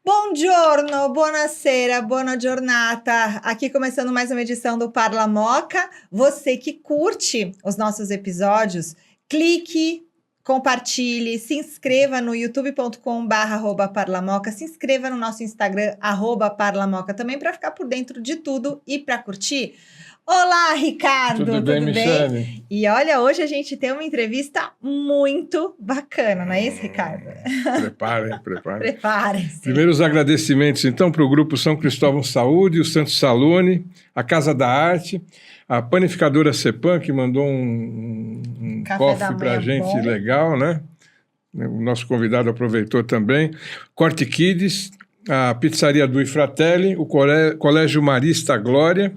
Buongiorno, buonasera, buona giornata. Aqui começando mais uma edição do Parla Moca. Você que curte os nossos episódios, clique, compartilhe, se inscreva no youtube.com/parlamoca, se inscreva no nosso Instagram, @parlamoca também para ficar por dentro de tudo e para curtir. Olá, Ricardo! Tudo bem, Michele? E olha, hoje a gente tem uma entrevista muito bacana, não é isso, Ricardo? Preparem. Prepare-se. Primeiro os agradecimentos, então, para o Grupo São Cristóvão Saúde, o Santos Salone, a Casa da Arte, a panificadora Cepan, que mandou um cofre para a gente bom. Legal, né? O nosso convidado aproveitou também. Corte Kids, a Pizzaria Dui Fratelli, o Colégio Marista Glória,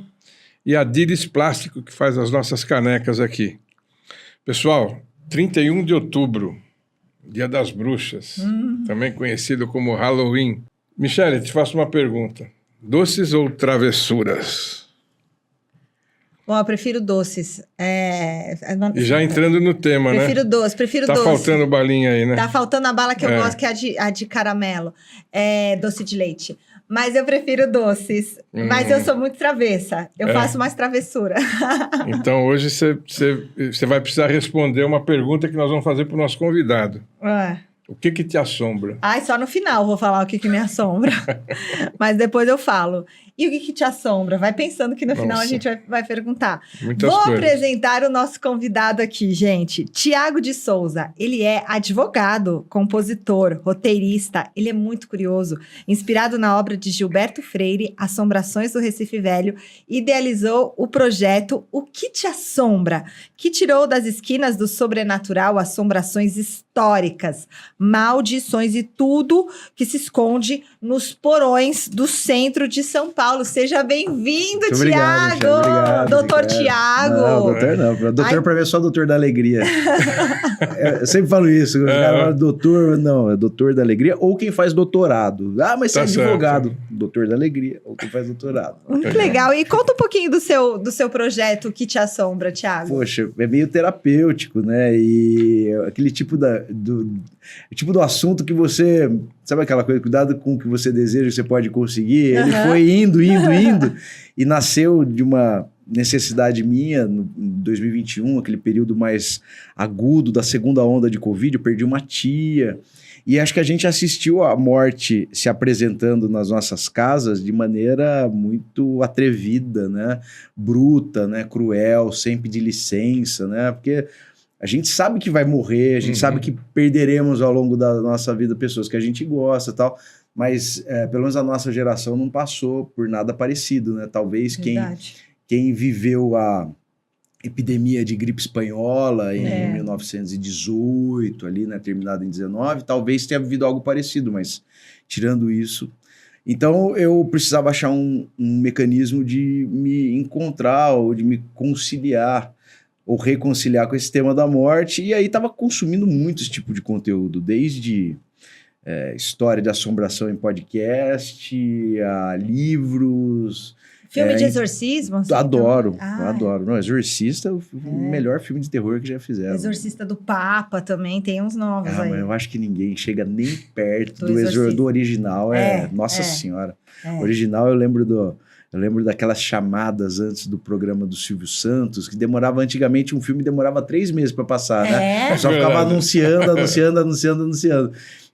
e a Diris Plástico, que faz as nossas canecas aqui. Pessoal, 31 de outubro, Dia das Bruxas, também conhecido como Halloween. Michele, te faço uma pergunta. Doces ou travessuras? Bom, eu prefiro doces. E já entrando no tema, prefiro né? Prefiro doce. Tá faltando balinha aí, né? Tá faltando a bala que eu gosto, que é a de caramelo. Doce de leite. Mas eu prefiro doces. Mas eu sou muito travessa. Eu faço mais travessura. Então, hoje você vai precisar responder uma pergunta que nós vamos fazer para o nosso convidado. O que te assombra? Só no final vou falar o que me assombra. Mas depois eu falo. E o que te assombra? Vai pensando que no final a gente vai perguntar. Muitas Vou coisas. apresentar o nosso convidado aqui, gente. Tiago de Souza. Ele é advogado, compositor, roteirista. Ele é muito curioso. Inspirado na obra de Gilberto Freire, Assombrações do Recife Velho, idealizou o projeto O Que Te Assombra, que tirou das esquinas do sobrenatural assombrações históricas, maldições e tudo que se esconde nos porões do centro de São Paulo. Seja bem-vindo, Tiago! Obrigado, doutor Ricardo. Tiago! Não, doutor não. Doutor para mim é só doutor da alegria. Eu sempre falo isso. O cara fala doutor, não, é doutor da alegria ou quem faz doutorado. Mas você é advogado. Doutor da alegria ou quem faz doutorado. Muito legal. E conta um pouquinho do seu projeto que te assombra, Tiago. Poxa, é meio terapêutico, né? E aquele tipo do assunto que você... Sabe aquela coisa, cuidado com o que você deseja, que você pode conseguir? Ele foi indo, e nasceu de uma necessidade minha, em 2021, aquele período mais agudo da segunda onda de Covid, eu perdi uma tia, e acho que a gente assistiu a morte se apresentando nas nossas casas de maneira muito atrevida, né? Bruta, né? Cruel, sem pedir licença, né? Porque... a gente sabe que vai morrer, a gente sabe que perderemos ao longo da nossa vida pessoas que a gente gosta e tal, mas pelo menos a nossa geração não passou por nada parecido, né? Talvez quem viveu a epidemia de gripe espanhola em 1918, ali, né, terminada em 19, talvez tenha vivido algo parecido, mas tirando isso... Então, eu precisava achar um mecanismo de me encontrar ou de me conciliar ou reconciliar com esse tema da morte, e aí estava consumindo muito esse tipo de conteúdo, desde história de assombração em podcast, a livros... Filme de exorcismo? Eu adoro. Não, Exorcista é o melhor filme de terror que já fizeram. Exorcista do Papa também, tem uns novos aí. Mas eu acho que ninguém chega nem perto do do original. Nossa Senhora. O original eu lembro daquelas chamadas antes do programa do Silvio Santos, que demorava, antigamente, um filme demorava 3 meses para passar, né? Só ficava anunciando.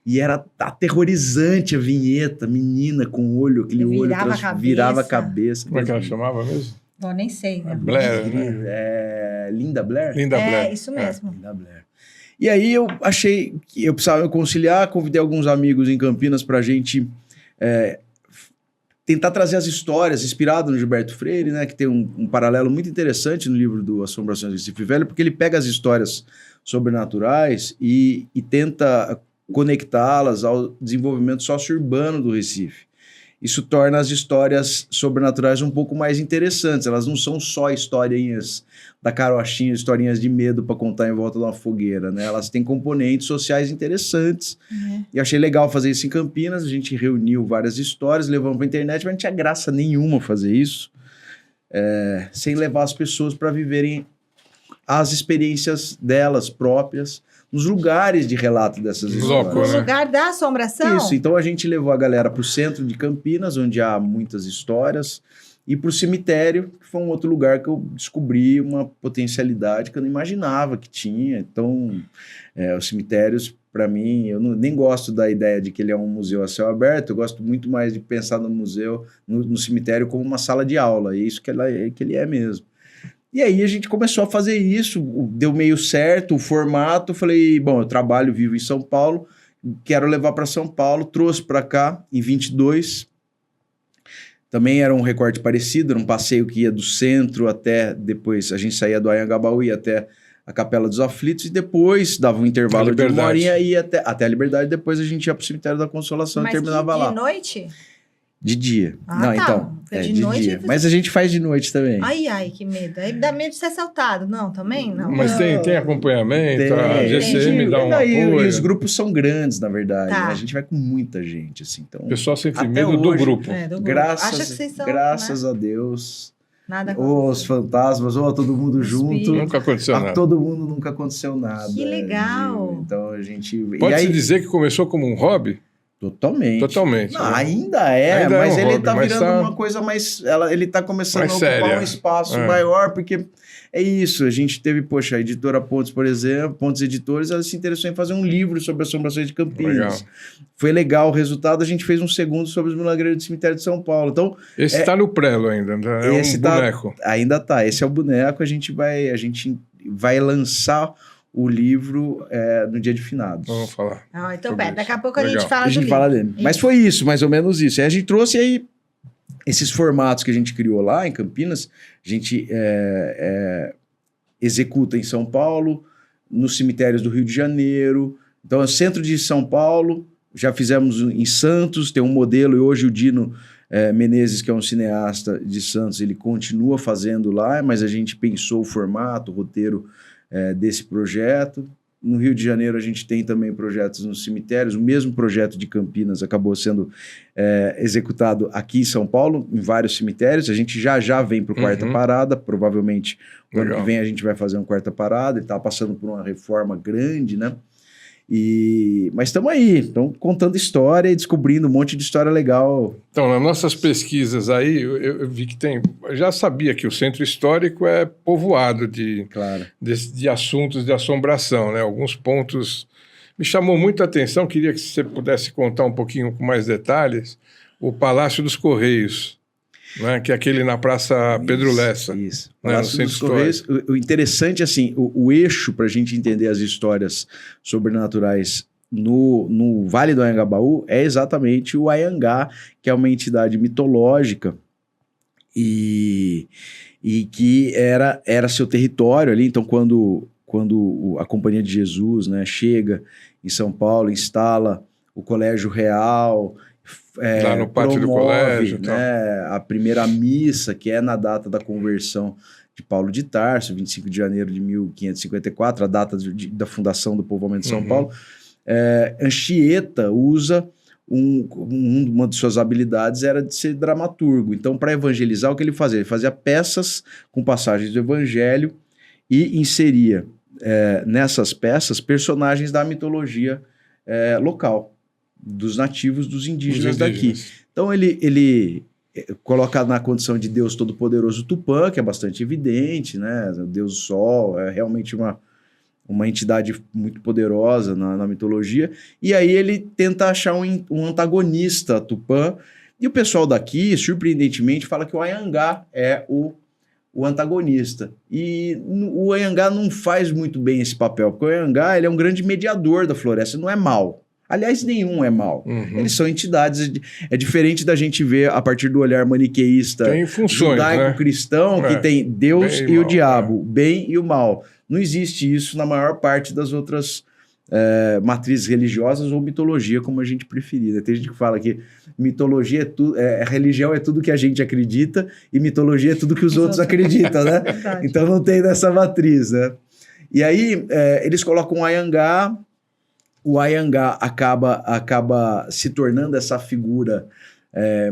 E era aterrorizante a vinheta, menina com o olho, aquele olho virava a cabeça. Como é que ela chamava mesmo? Bom, nem sei. Né? Blair, né? Linda Blair? Linda Blair. Isso mesmo. Linda Blair. E aí eu achei que eu precisava conciliar, convidei alguns amigos em Campinas para a gente... tentar trazer as histórias inspirado no Gilberto Freire, né, que tem um paralelo muito interessante no livro do Assombrações do Recife Velho, porque ele pega as histórias sobrenaturais e tenta conectá-las ao desenvolvimento sócio-urbano do Recife. Isso torna as histórias sobrenaturais um pouco mais interessantes. Elas não são só historinhas da carochinha, historinhas de medo para contar em volta de uma fogueira, né? Elas têm componentes sociais interessantes. E achei legal fazer isso em Campinas. A gente reuniu várias histórias, levamos para a internet, mas não tinha graça nenhuma fazer isso sem levar as pessoas para viverem as experiências delas próprias nos lugares de relato dessas histórias. Louco, No né? lugar da assombração? Isso, então a gente levou a galera para o centro de Campinas, onde há muitas histórias, e para o cemitério, que foi um outro lugar que eu descobri uma potencialidade que eu não imaginava que tinha. Então, os cemitérios, para mim, eu nem gosto da ideia de que ele é um museu a céu aberto, eu gosto muito mais de pensar no museu, no cemitério, como uma sala de aula, e é isso que ele é mesmo. E aí a gente começou a fazer isso, deu meio certo o formato, falei, bom, eu trabalho, vivo em São Paulo, quero levar para São Paulo, trouxe para cá em 22. Também era um recorte parecido, era um passeio que ia do centro até depois, a gente saía do Anhangabaú, ia até a Capela dos Aflitos e depois dava um intervalo de uma horinha e ia até a Liberdade, depois a gente ia para o Cemitério da Consolação e terminava lá. De noite? De dia. Ah, não, tá. então, De noite, dia. Mas a gente faz de noite também. Ai, que medo. Aí dá medo de ser assaltado. Não, também? Não. Mas tem acompanhamento, a GCM dá um não, apoio. E os grupos são grandes, na verdade. Tá. Né? A gente vai com muita gente, assim. Então, O pessoal sente até medo do hoje, grupo. Do grupo. Graças, Acha que vocês são, graças né? a Deus. Nada Ou os fantasmas, ou todo mundo junto. Nunca aconteceu nada. Todo mundo nunca aconteceu nada. Que legal. Então a gente... Pode-se dizer que começou como um hobby? Totalmente. Totalmente. Não, né? ainda é, Ainda mas é um ele hobby, tá mas virando tá uma coisa mais... ele tá começando mais a ocupar séria. um espaço maior, porque é isso. A gente teve, poxa, a editora Pontes, por exemplo, Pontes Editores, ela se interessou em fazer um livro sobre assombrações de Campinas. Legal. Foi legal o resultado, a gente fez um segundo sobre os milagreiros do cemitério de São Paulo. Então, Esse está no prelo ainda, é esse um boneco. Ainda tá, esse é o boneco, a gente vai lançar o livro no dia de finados. Vamos falar. Então, daqui a pouco a Legal. gente fala A gente do fala livro. dele. Mas foi isso, mais ou menos isso. Aí a gente trouxe aí esses formatos que a gente criou lá em Campinas, a gente executa em São Paulo, nos cemitérios do Rio de Janeiro. Então, é o centro de São Paulo, já fizemos em Santos, tem um modelo, e hoje o Dino Menezes, que é um cineasta de Santos, ele continua fazendo lá, mas a gente pensou o formato, o roteiro desse projeto. No Rio de Janeiro a gente tem também projetos nos cemitérios, o mesmo projeto de Campinas acabou sendo executado aqui em São Paulo, em vários cemitérios. A gente já vem para o Quarta Parada, provavelmente no ano que vem a gente vai fazer um Quarta Parada, ele está passando por uma reforma grande, né? Mas estamos aí, estamos contando história e descobrindo um monte de história legal. Então, nas nossas pesquisas aí, eu vi que eu já sabia que o centro histórico é povoado de assuntos de assombração, né? Alguns pontos me chamou muito a atenção, queria que você pudesse contar um pouquinho com mais detalhes, o Palácio dos Correios, né? Que é aquele na Praça Pedro Lessa. Isso. Né? No Centro dos Correios, o interessante, assim, o eixo para a gente entender as histórias sobrenaturais no Vale do Anhangabaú é exatamente o Anhangá, que é uma entidade mitológica e que era seu território ali. Então, quando a Companhia de Jesus, né, chega em São Paulo, instala o Colégio Real, lá no pátio do colégio, né, a primeira missa, que é na data da conversão de Paulo de Tarso, 25 de janeiro de 1554, a data da fundação do povoamento de São Paulo. Anchieta usa uma de suas habilidades era de ser dramaturgo. Então, para evangelizar, o que ele fazia? Ele fazia peças com passagens do evangelho e inseria nessas peças personagens da mitologia local, dos nativos, dos indígenas daqui. Então ele coloca na condição de Deus Todo-Poderoso Tupã, que é bastante evidente, né? O Deus Sol é realmente uma entidade muito poderosa na mitologia, e aí ele tenta achar um antagonista a Tupã, e o pessoal daqui, surpreendentemente, fala que o Anhangá é o antagonista. E o Anhangá não faz muito bem esse papel, porque o Anhangá ele é um grande mediador da floresta, não é mau. Aliás, nenhum é mau. Eles são entidades... É diferente da gente ver, a partir do olhar maniqueísta judaico-cristão, que tem Deus e o diabo, o bem e o mal. Não existe isso na maior parte das outras matrizes religiosas ou mitologia, como a gente preferir. Tem gente que fala que mitologia é tudo... religião é tudo que a gente acredita e mitologia é tudo que os outros acreditam, né? Então não tem dessa matriz, né? E aí, eles colocam o Anhangá. O Anhangá acaba se tornando essa figura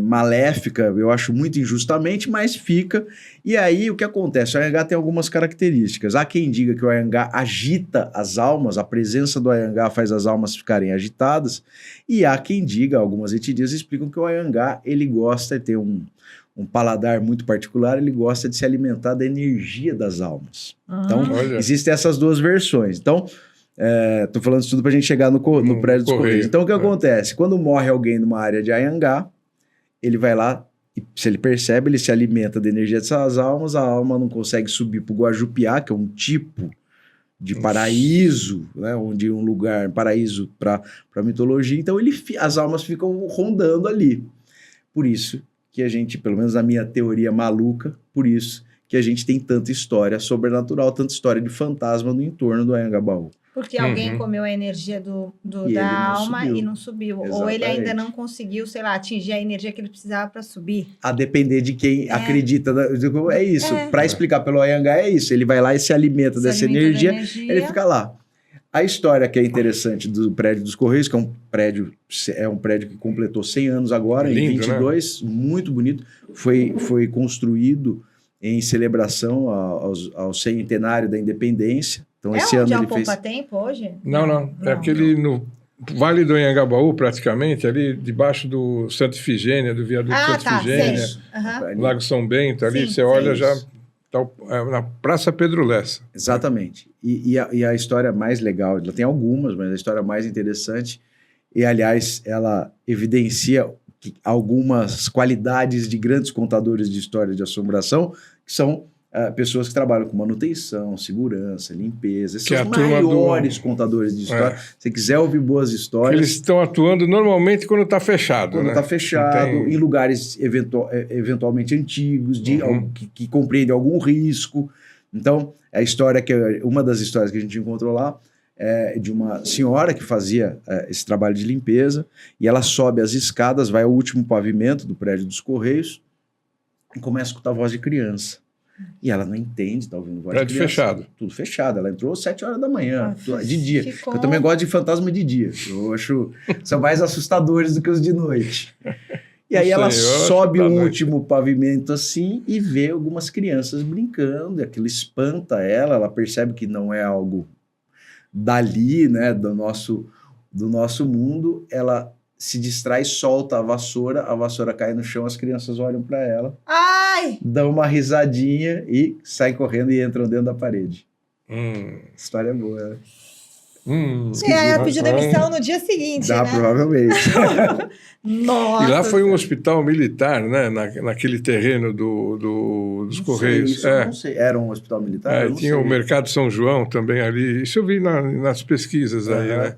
maléfica, eu acho muito injustamente, mas fica. E aí o que acontece? O Anhangá tem algumas características. Há quem diga que o Anhangá agita as almas, a presença do Anhangá faz as almas ficarem agitadas, e há quem diga, algumas etnias explicam que o Anhangá, ele gosta de ter um paladar muito particular, ele gosta de se alimentar da energia das almas. Então, existem essas duas versões. Então, tô falando isso tudo para a gente chegar no prédio dos Correios. Então, o que acontece? Quando morre alguém numa área de Anhangá, ele vai lá, e se ele percebe, ele se alimenta da energia dessas almas, a alma não consegue subir para o Guajupiá, que é um tipo de paraíso, né, onde um lugar, paraíso para a mitologia, então as almas ficam rondando ali. Por isso que a gente, pelo menos na minha teoria maluca, por isso que a gente tem tanta história sobrenatural, tanta história de fantasma no entorno do Anhangabaú. Porque alguém comeu a energia da alma e não subiu. Exatamente. Ou ele ainda não conseguiu, sei lá, atingir a energia que ele precisava para subir. A depender de quem acredita. É isso. Para explicar pelo Anhangá é isso. Ele vai lá e se alimenta dessa energia, ele fica lá. A história que é interessante do prédio dos Correios, que é um prédio que completou 100 anos agora, lindo, em 22, né? Muito bonito. Foi construído em celebração ao centenário da independência. Então, esse ano ele fez... Poupa-tempo hoje? Não. É aquele no Vale do Anhangabaú, praticamente, ali debaixo do Santa Ifigênia, do viaduto Santa Ifigênia, Lago São Bento, ali você olha já... na Praça Pedro Lessa. Exatamente. E a história mais legal, ela tem algumas, mas a história mais interessante, e aliás, ela evidencia algumas qualidades de grandes contadores de história de assombração, que são pessoas que trabalham com manutenção, segurança, limpeza. Esses são os maiores contadores de história. Se você quiser ouvir boas histórias... Eles estão atuando normalmente quando está fechado. Quando está fechado, em lugares eventualmente antigos, que compreendem algum risco. Então, uma das histórias que a gente encontrou lá é de uma senhora que fazia esse trabalho de limpeza, e ela sobe as escadas, vai ao último pavimento do prédio dos Correios e começa a escutar a voz de criança. E ela não entende, tá ouvindo voz de criança. Fechado. Tudo fechado. Ela entrou às 7 horas da manhã, de dia. Eu também gosto de fantasma de dia. Eu acho são mais assustadores do que os de noite. E aí ela sobe o último pavimento assim e vê algumas crianças brincando, e aquilo espanta ela, ela percebe que não é algo dali, né, do nosso mundo. Ela se distrai, solta a vassoura cai no chão, as crianças olham para ela, dão uma risadinha e saem correndo e entram dentro da parede. História boa, né? Ela pediu demissão no dia seguinte, né? Provavelmente. Nossa. E lá foi um hospital militar, né? Naquele terreno dos Correios. Eu não sei. Era um hospital militar? Tinha o Mercado São João também ali. Isso eu vi nas pesquisas aí, né?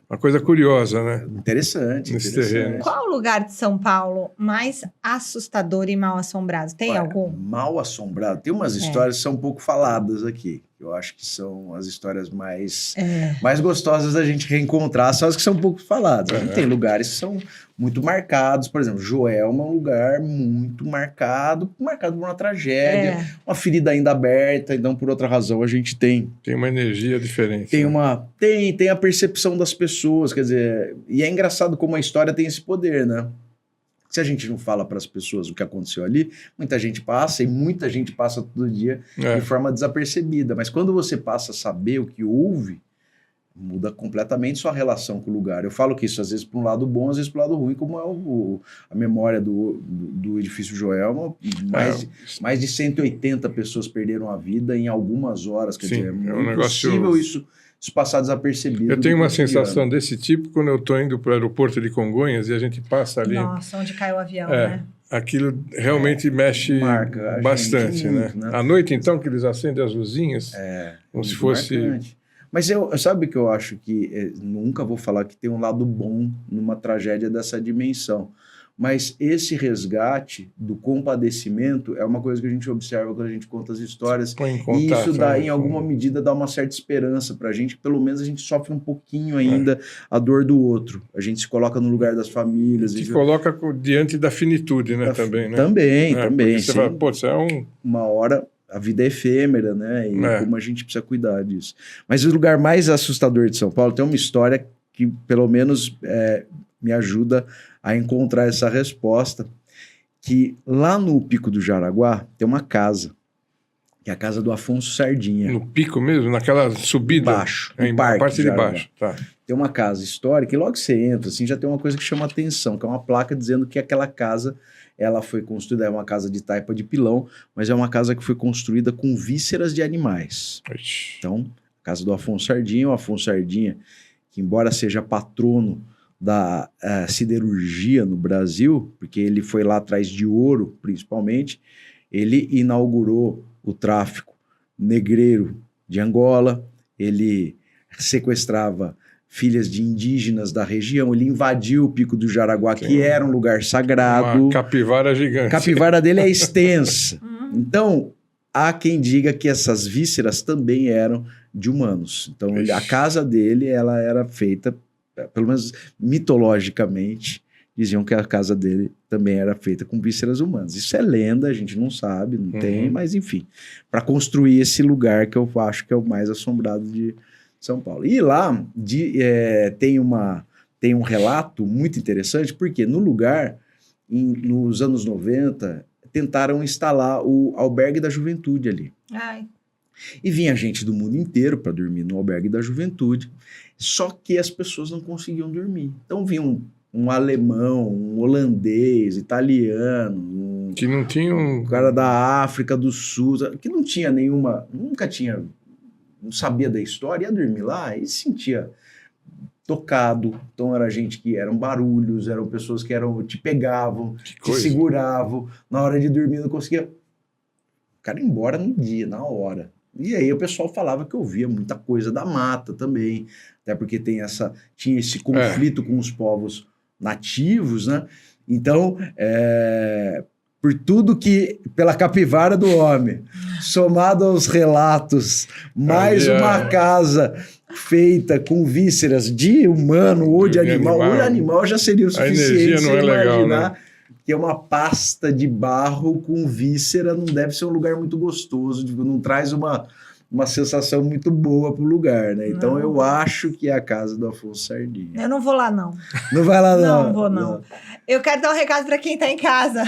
Uma coisa curiosa, né? Interessante. Terreno. Qual o lugar de São Paulo mais assustador e mal assombrado? Tem algum? Mal assombrado? Tem umas histórias que são um pouco faladas aqui. Eu acho que são as histórias mais gostosas da gente reencontrar, são as que são um pouco faladas. Tem lugares que são muito marcados. Por exemplo, Joelma é um lugar muito marcado por uma tragédia, uma ferida ainda aberta. Então, por outra razão, a gente tem uma energia diferente. Tem a percepção das pessoas, quer dizer... E é engraçado como a história tem esse poder, né? Se a gente não fala para as pessoas o que aconteceu ali, muita gente passa todo dia de forma desapercebida. Mas quando você passa a saber o que houve, muda completamente sua relação com o lugar. Eu falo que isso às vezes para um lado bom, às vezes para o lado ruim, como é a memória do edifício Joelma. Mais de 180 pessoas perderam a vida em algumas horas. Quer dizer, é muito possível isso passar desapercebido. Eu tenho uma sensação desse tipo quando eu estou indo para o aeroporto de Congonhas e a gente passa ali. Nossa, onde caiu o avião, né? Aquilo realmente mexe bastante, muito, né? À noite, então, que eles acendem as luzinhas, como se fosse... Marcante. Mas sabe que eu acho que... nunca vou falar que tem um lado bom numa tragédia dessa dimensão. Mas esse resgate do compadecimento é uma coisa que a gente observa quando a gente conta as histórias. E isso em alguma medida, dá uma certa esperança para a gente. Pelo menos a gente sofre um pouquinho ainda a dor do outro. A gente se coloca no lugar das famílias. Se coloca diante da finitude, né? Também, né? Também. Você fala, pô, isso é uma hora... A vida é efêmera, né? E como a gente precisa cuidar disso. Mas o lugar mais assustador de São Paulo tem uma história que, pelo menos, me ajuda a encontrar essa resposta, que lá no Pico do Jaraguá tem uma casa, que é a casa do Afonso Sardinha. No pico mesmo? Naquela subida? Embaixo, É, no parque a parte de Jaraguá. baixo, tá. Tem uma casa histórica e logo que você entra, assim, já tem uma coisa que chama atenção, que é uma placa dizendo que aquela casa, ela foi construída, é uma casa de taipa de pilão, mas é uma casa que foi construída com vísceras de animais. Ixi. Então, a casa do Afonso Sardinha, o Afonso Sardinha, que embora seja patrono da siderurgia no Brasil, porque ele foi lá atrás de ouro, principalmente, ele inaugurou o tráfico negreiro de Angola, ele sequestrava filhas de indígenas da região, ele invadiu o Pico do Jaraguá, que era um lugar sagrado. Uma capivara gigante. A capivara dele é extensa. Então, há quem diga que essas vísceras também eram de humanos. Então, a casa dele, ela era feita, pelo menos mitologicamente, diziam que a casa dele também era feita com vísceras humanas. Isso é lenda, a gente não sabe, não tem, mas enfim, para construir esse lugar que eu acho que é o mais assombrado de São Paulo. E lá tem um relato muito interessante, porque no lugar, nos anos 90, tentaram instalar o albergue da juventude ali. Ai. E vinha gente do mundo inteiro para dormir no albergue da juventude, só que as pessoas não conseguiam dormir. Então vinha um alemão, um holandês, italiano, que não tinha um cara da África do Sul, que não tinha nenhuma, nunca tinha, não sabia da história, ia dormir lá e se sentia tocado. Então era gente que eram barulhos, eram pessoas que te pegavam, te seguravam, na hora de dormir não conseguia. O cara ia embora no dia, na hora. E aí o pessoal falava que ouvia muita coisa da mata também, até porque tinha esse conflito com os povos nativos, né? Então, por tudo que, pela capivara do homem, somado aos relatos, mais uma casa feita com vísceras de humano ou de animal, ou de animal já seria o suficiente. A energia não é legal, né? Que é uma pasta de barro com víscera, não deve ser um lugar muito gostoso, não traz uma sensação muito boa pro lugar, né? Então não. Eu acho que é a casa do Afonso Sardinha. Eu não vou lá, não. Não vai lá, não? Não vou, não. Eu quero dar um recado para quem tá em casa.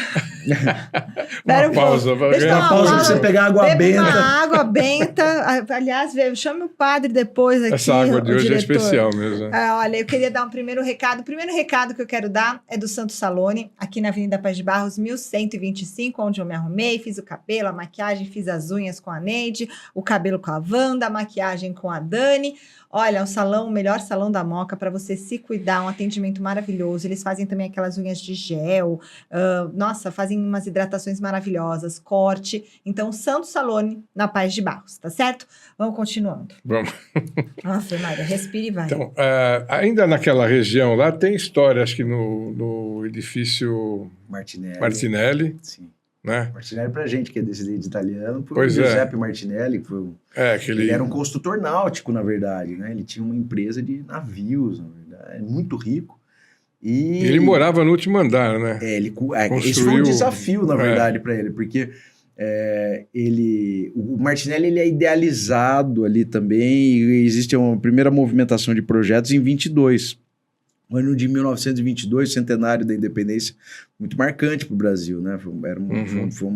Uma pausa. Deixa eu dar uma pausa para você pegar água benta. Uma água benta. Aliás, chame o padre depois aqui. Essa água de hoje é especial mesmo. Olha, eu queria dar um primeiro recado. O primeiro recado que eu quero dar é do Santo Salone, aqui na Avenida Paz de Barros, 1125, onde eu me arrumei, fiz o cabelo, a maquiagem, fiz as unhas com a Neide, o cabelo com a Wanda, a maquiagem com a Dani. Olha, o melhor salão da Moca para você se cuidar, um atendimento maravilhoso. Eles fazem também aquelas unhas de gel, fazem umas hidratações maravilhosas, corte. Então, Santo Salone, na Paz de Barros, tá certo? Vamos continuando. Vamos. Nossa, Mário, respire e vai. Então, ainda naquela região lá, tem história, acho que no edifício Martinelli. Sim. Né? Martinelli pra gente que é descendente de italiano, pois Giuseppe Martinelli, que foi ele era um construtor náutico, na verdade, né? Ele tinha uma empresa de navios, na verdade, muito rico. E ele morava no último andar, né? Esse foi um desafio, na verdade, para ele, porque o Martinelli ele é idealizado ali também, e existe uma primeira movimentação de projetos em 22. O ano de 1922, centenário da independência, muito marcante para o Brasil, né? Foi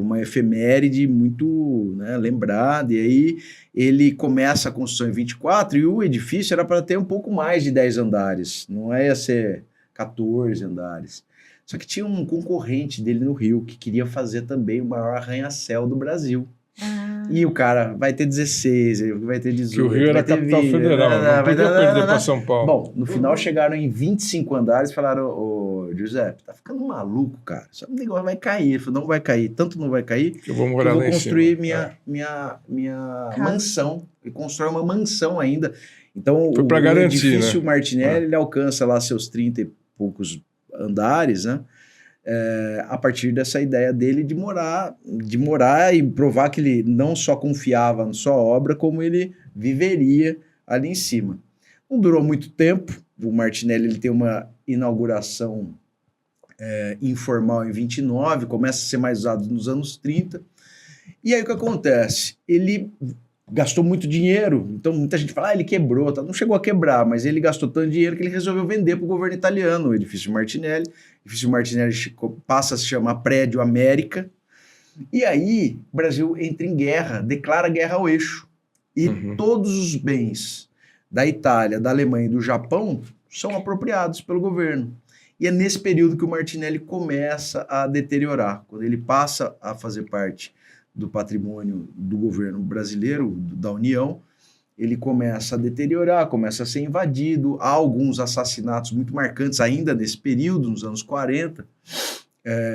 uma efeméride muito, né, lembrada. E aí ele começa a construção em 24 e o edifício era para ter um pouco mais de 10 andares. Não ia ser 14 andares. Só que tinha um concorrente dele no Rio que queria fazer também o maior arranha-céu do Brasil. E o cara vai ter 16, vai ter 18. Que o Rio era a capital federal, não podia perder para São Paulo. Bom, no final chegaram em 25 andares e falaram: ô Giuseppe, tá ficando maluco, cara. Isso negócio vai cair. Ele falou: não vai cair, tanto não vai cair que eu vou morar lá em cima. Construir minha mansão. E constrói uma mansão ainda. Então, o edifício Martinelli, ele alcança lá seus 30 e poucos andares, né? A partir dessa ideia dele de morar e provar que ele não só confiava na sua obra, como ele viveria ali em cima. Não durou muito tempo. O Martinelli ele tem uma inauguração informal em 29, começa a ser mais usado nos anos 30. E aí o que acontece? Ele gastou muito dinheiro. Então, muita gente fala, ele quebrou. Tá? Não chegou a quebrar, mas ele gastou tanto dinheiro que ele resolveu vender para o governo italiano o edifício Martinelli. O edifício Martinelli passa a se chamar Prédio América. E aí, o Brasil entra em guerra, declara guerra ao eixo. E todos os bens da Itália, da Alemanha e do Japão são apropriados pelo governo. E é nesse período que o Martinelli começa a deteriorar. Quando ele passa a fazer parte do patrimônio do governo brasileiro, da União, ele começa a deteriorar, começa a ser invadido. Há alguns assassinatos muito marcantes ainda nesse período, nos anos 40,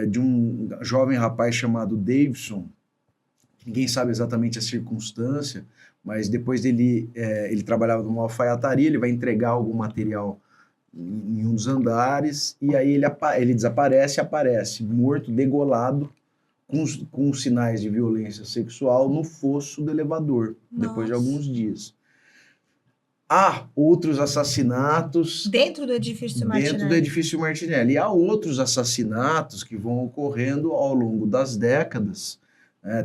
de um jovem rapaz chamado Davidson. Ninguém sabe exatamente a circunstância, mas depois dele, ele trabalhava numa alfaiataria, ele vai entregar algum material em um dos andares, e aí ele desaparece, aparece morto, degolado, com sinais de violência sexual no fosso do elevador, depois de alguns dias. Há outros assassinatos... Dentro do edifício Martinelli. Dentro do edifício Martinelli. E há outros assassinatos que vão ocorrendo ao longo das décadas.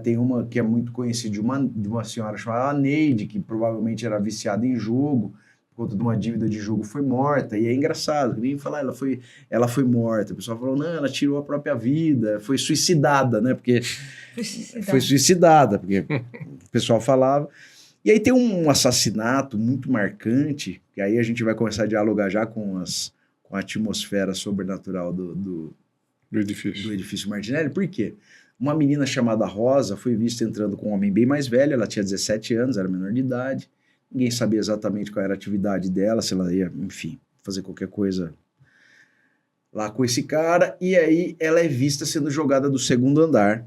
Tem uma que é muito conhecida de uma senhora chamada Neide, que provavelmente era viciada em jogo, por conta de uma dívida de jogo, foi morta. E é engraçado, ninguém fala, ela foi morta. O pessoal falou, não, ela tirou a própria vida, foi suicidada, né? Porque foi suicidada, porque o pessoal falava. E aí tem um assassinato muito marcante, que aí a gente vai começar a dialogar já com a atmosfera sobrenatural do edifício Martinelli. Por quê? Uma menina chamada Rosa foi vista entrando com um homem bem mais velho, ela tinha 17 anos, era menor de idade. Ninguém sabia exatamente qual era a atividade dela, se ela ia, enfim, fazer qualquer coisa lá com esse cara. E aí ela é vista sendo jogada do segundo andar,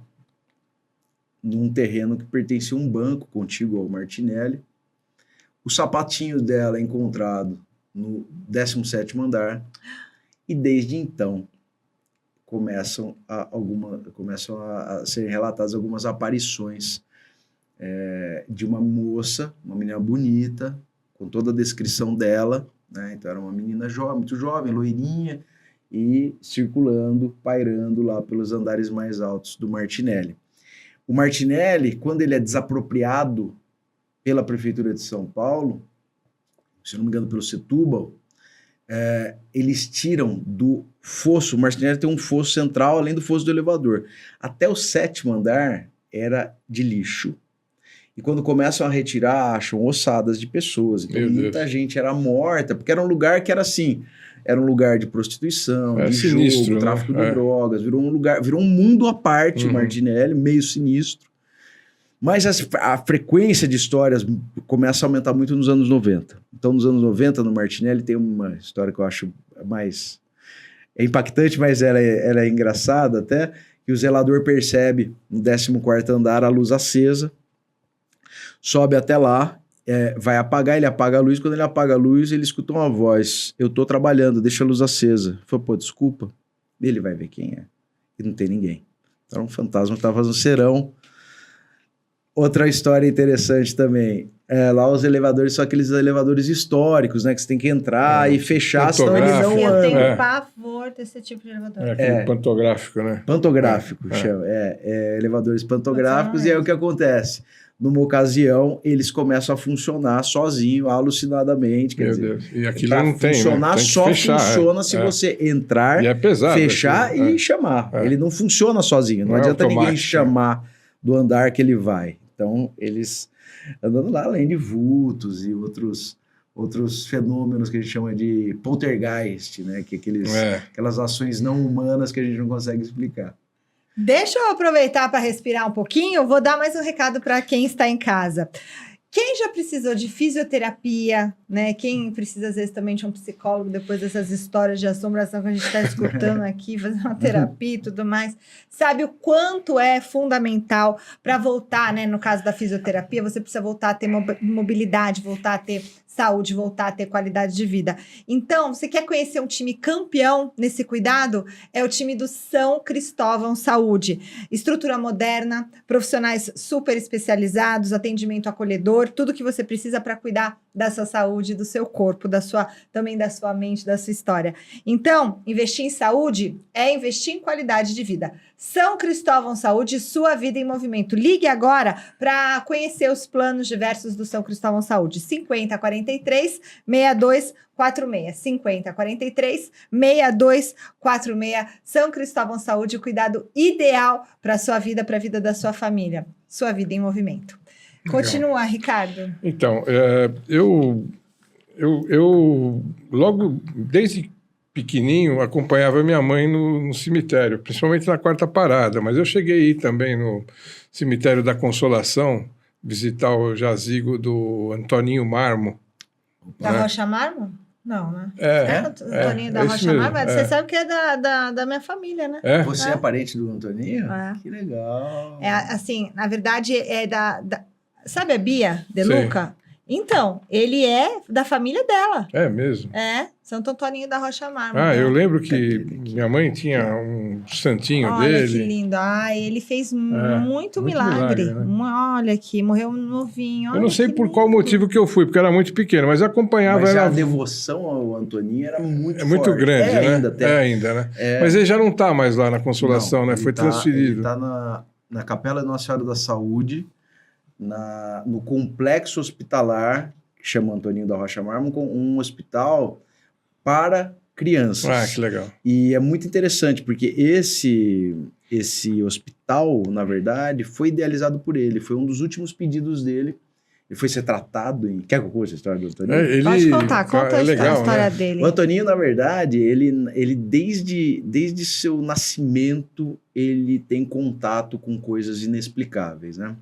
num terreno que pertencia a um banco contíguo ao Martinelli. O sapatinho dela é encontrado no 17º andar. E desde então começam a ser relatadas algumas aparições de uma moça, uma menina bonita, com toda a descrição dela, né? Então era uma menina jovem, muito jovem, loirinha, e circulando, pairando lá pelos andares mais altos do Martinelli. O Martinelli, quando ele é desapropriado pela Prefeitura de São Paulo, se não me engano pelo Setúbal, eles tiram do fosso, o Martinelli tem um fosso central, além do fosso do elevador. Até o 7º andar era de lixo. E quando começam a retirar, acham ossadas de pessoas. Então muita gente era morta, porque era um lugar que era assim, era um lugar de prostituição, de sinistro, jogo, tráfico de drogas, virou um mundo à parte, Martinelli, meio sinistro. Mas a frequência de histórias começa a aumentar muito nos anos 90. Então, nos anos 90, no Martinelli, tem uma história que eu acho mais... É impactante, mas ela é engraçada até, que o zelador percebe no 14º andar a luz acesa, sobe até lá, vai apagar, ele apaga a luz. Quando ele apaga a luz, ele escuta uma voz: eu tô trabalhando, deixa a luz acesa. Ele falou, pô, desculpa. Ele vai ver quem é. E não tem ninguém. Era um fantasma que estava fazendo serão. Outra história interessante também. Lá os elevadores são aqueles elevadores históricos, né? Que você tem que entrar e fechar, senão eles não andam. Eu tenho pavor desse tipo de elevador. Aquele pantográfico, né? Pantográfico, chama. Elevadores pantográficos. E aí o que acontece? Numa ocasião, eles começam a funcionar sozinho, alucinadamente. Quer dizer, Deus. E aquilo não tem, funcionar, né? Tem só fechar, funciona se você entrar, e é pesado, fechar aquilo, e chamar. Ele não funciona sozinho. Não adianta ninguém chamar do andar que ele vai. Então, eles andando lá, além de vultos e outros fenômenos que a gente chama de poltergeist, né? Que aquelas ações não humanas que a gente não consegue explicar. Deixa eu aproveitar para respirar um pouquinho. Eu vou dar mais um recado para quem está em casa. Quem já precisou de fisioterapia, né? Quem precisa, às vezes, também de um psicólogo, depois dessas histórias de assombração que a gente está escutando aqui, fazer uma terapia e tudo mais, sabe o quanto é fundamental para voltar, né? No caso da fisioterapia, você precisa voltar a ter mobilidade, voltar a ter saúde, voltar a ter qualidade de vida. Então, você quer conhecer um time campeão nesse cuidado? É o time do São Cristóvão Saúde. Estrutura moderna, profissionais super especializados, atendimento acolhedor, tudo que você precisa para cuidar da sua saúde, do seu corpo, também da sua mente, da sua história. Então, investir em saúde é investir em qualidade de vida. São Cristóvão Saúde, sua vida em movimento. Ligue agora para conhecer os planos diversos do São Cristóvão Saúde. 5043 6246. 5043 6246. São Cristóvão Saúde, o cuidado ideal para a sua vida, para a vida da sua família. Sua vida em movimento. Continua, Ricardo. Então, eu logo desde pequenininho acompanhava minha mãe no cemitério, principalmente na quarta parada, mas eu cheguei aí também no cemitério da Consolação, visitar o jazigo do Antoninho Marmo. Da Rocha Marmo? Não, né? Antoninho da isso Rocha mesmo, Marmo, você sabe que é da minha família, né? Você é parente do Antoninho? Que legal. Assim, na verdade, sabe a Bia De Luca? Então, ele é da família dela. É mesmo? Santo Antoninho da Rocha Marmo. Eu lembro que minha mãe tinha um santinho dele. Olha que lindo. Ele fez muito milagre. Né? Olha aqui, morreu novinho. Eu não sei por qual motivo que eu fui, porque eu era muito pequeno, mas acompanhava mas ela. A devoção ao Antoninho era muito forte. Muito grande, né? Ainda, né? Mas ele já não está mais lá na Consolação, né? Foi transferido. Ele está na Capela Nossa Senhora da Saúde, no complexo hospitalar, que chama Antoninho da Rocha Marmo, com um hospital para crianças. Que legal. E é muito interessante, porque esse hospital, na verdade, foi idealizado por ele. Foi um dos últimos pedidos dele. Ele foi ser tratado em... Quer que eu conte a história do Antoninho? Pode contar, conta a história dele. O Antoninho, na verdade, ele desde seu nascimento, ele tem contato com coisas inexplicáveis, né?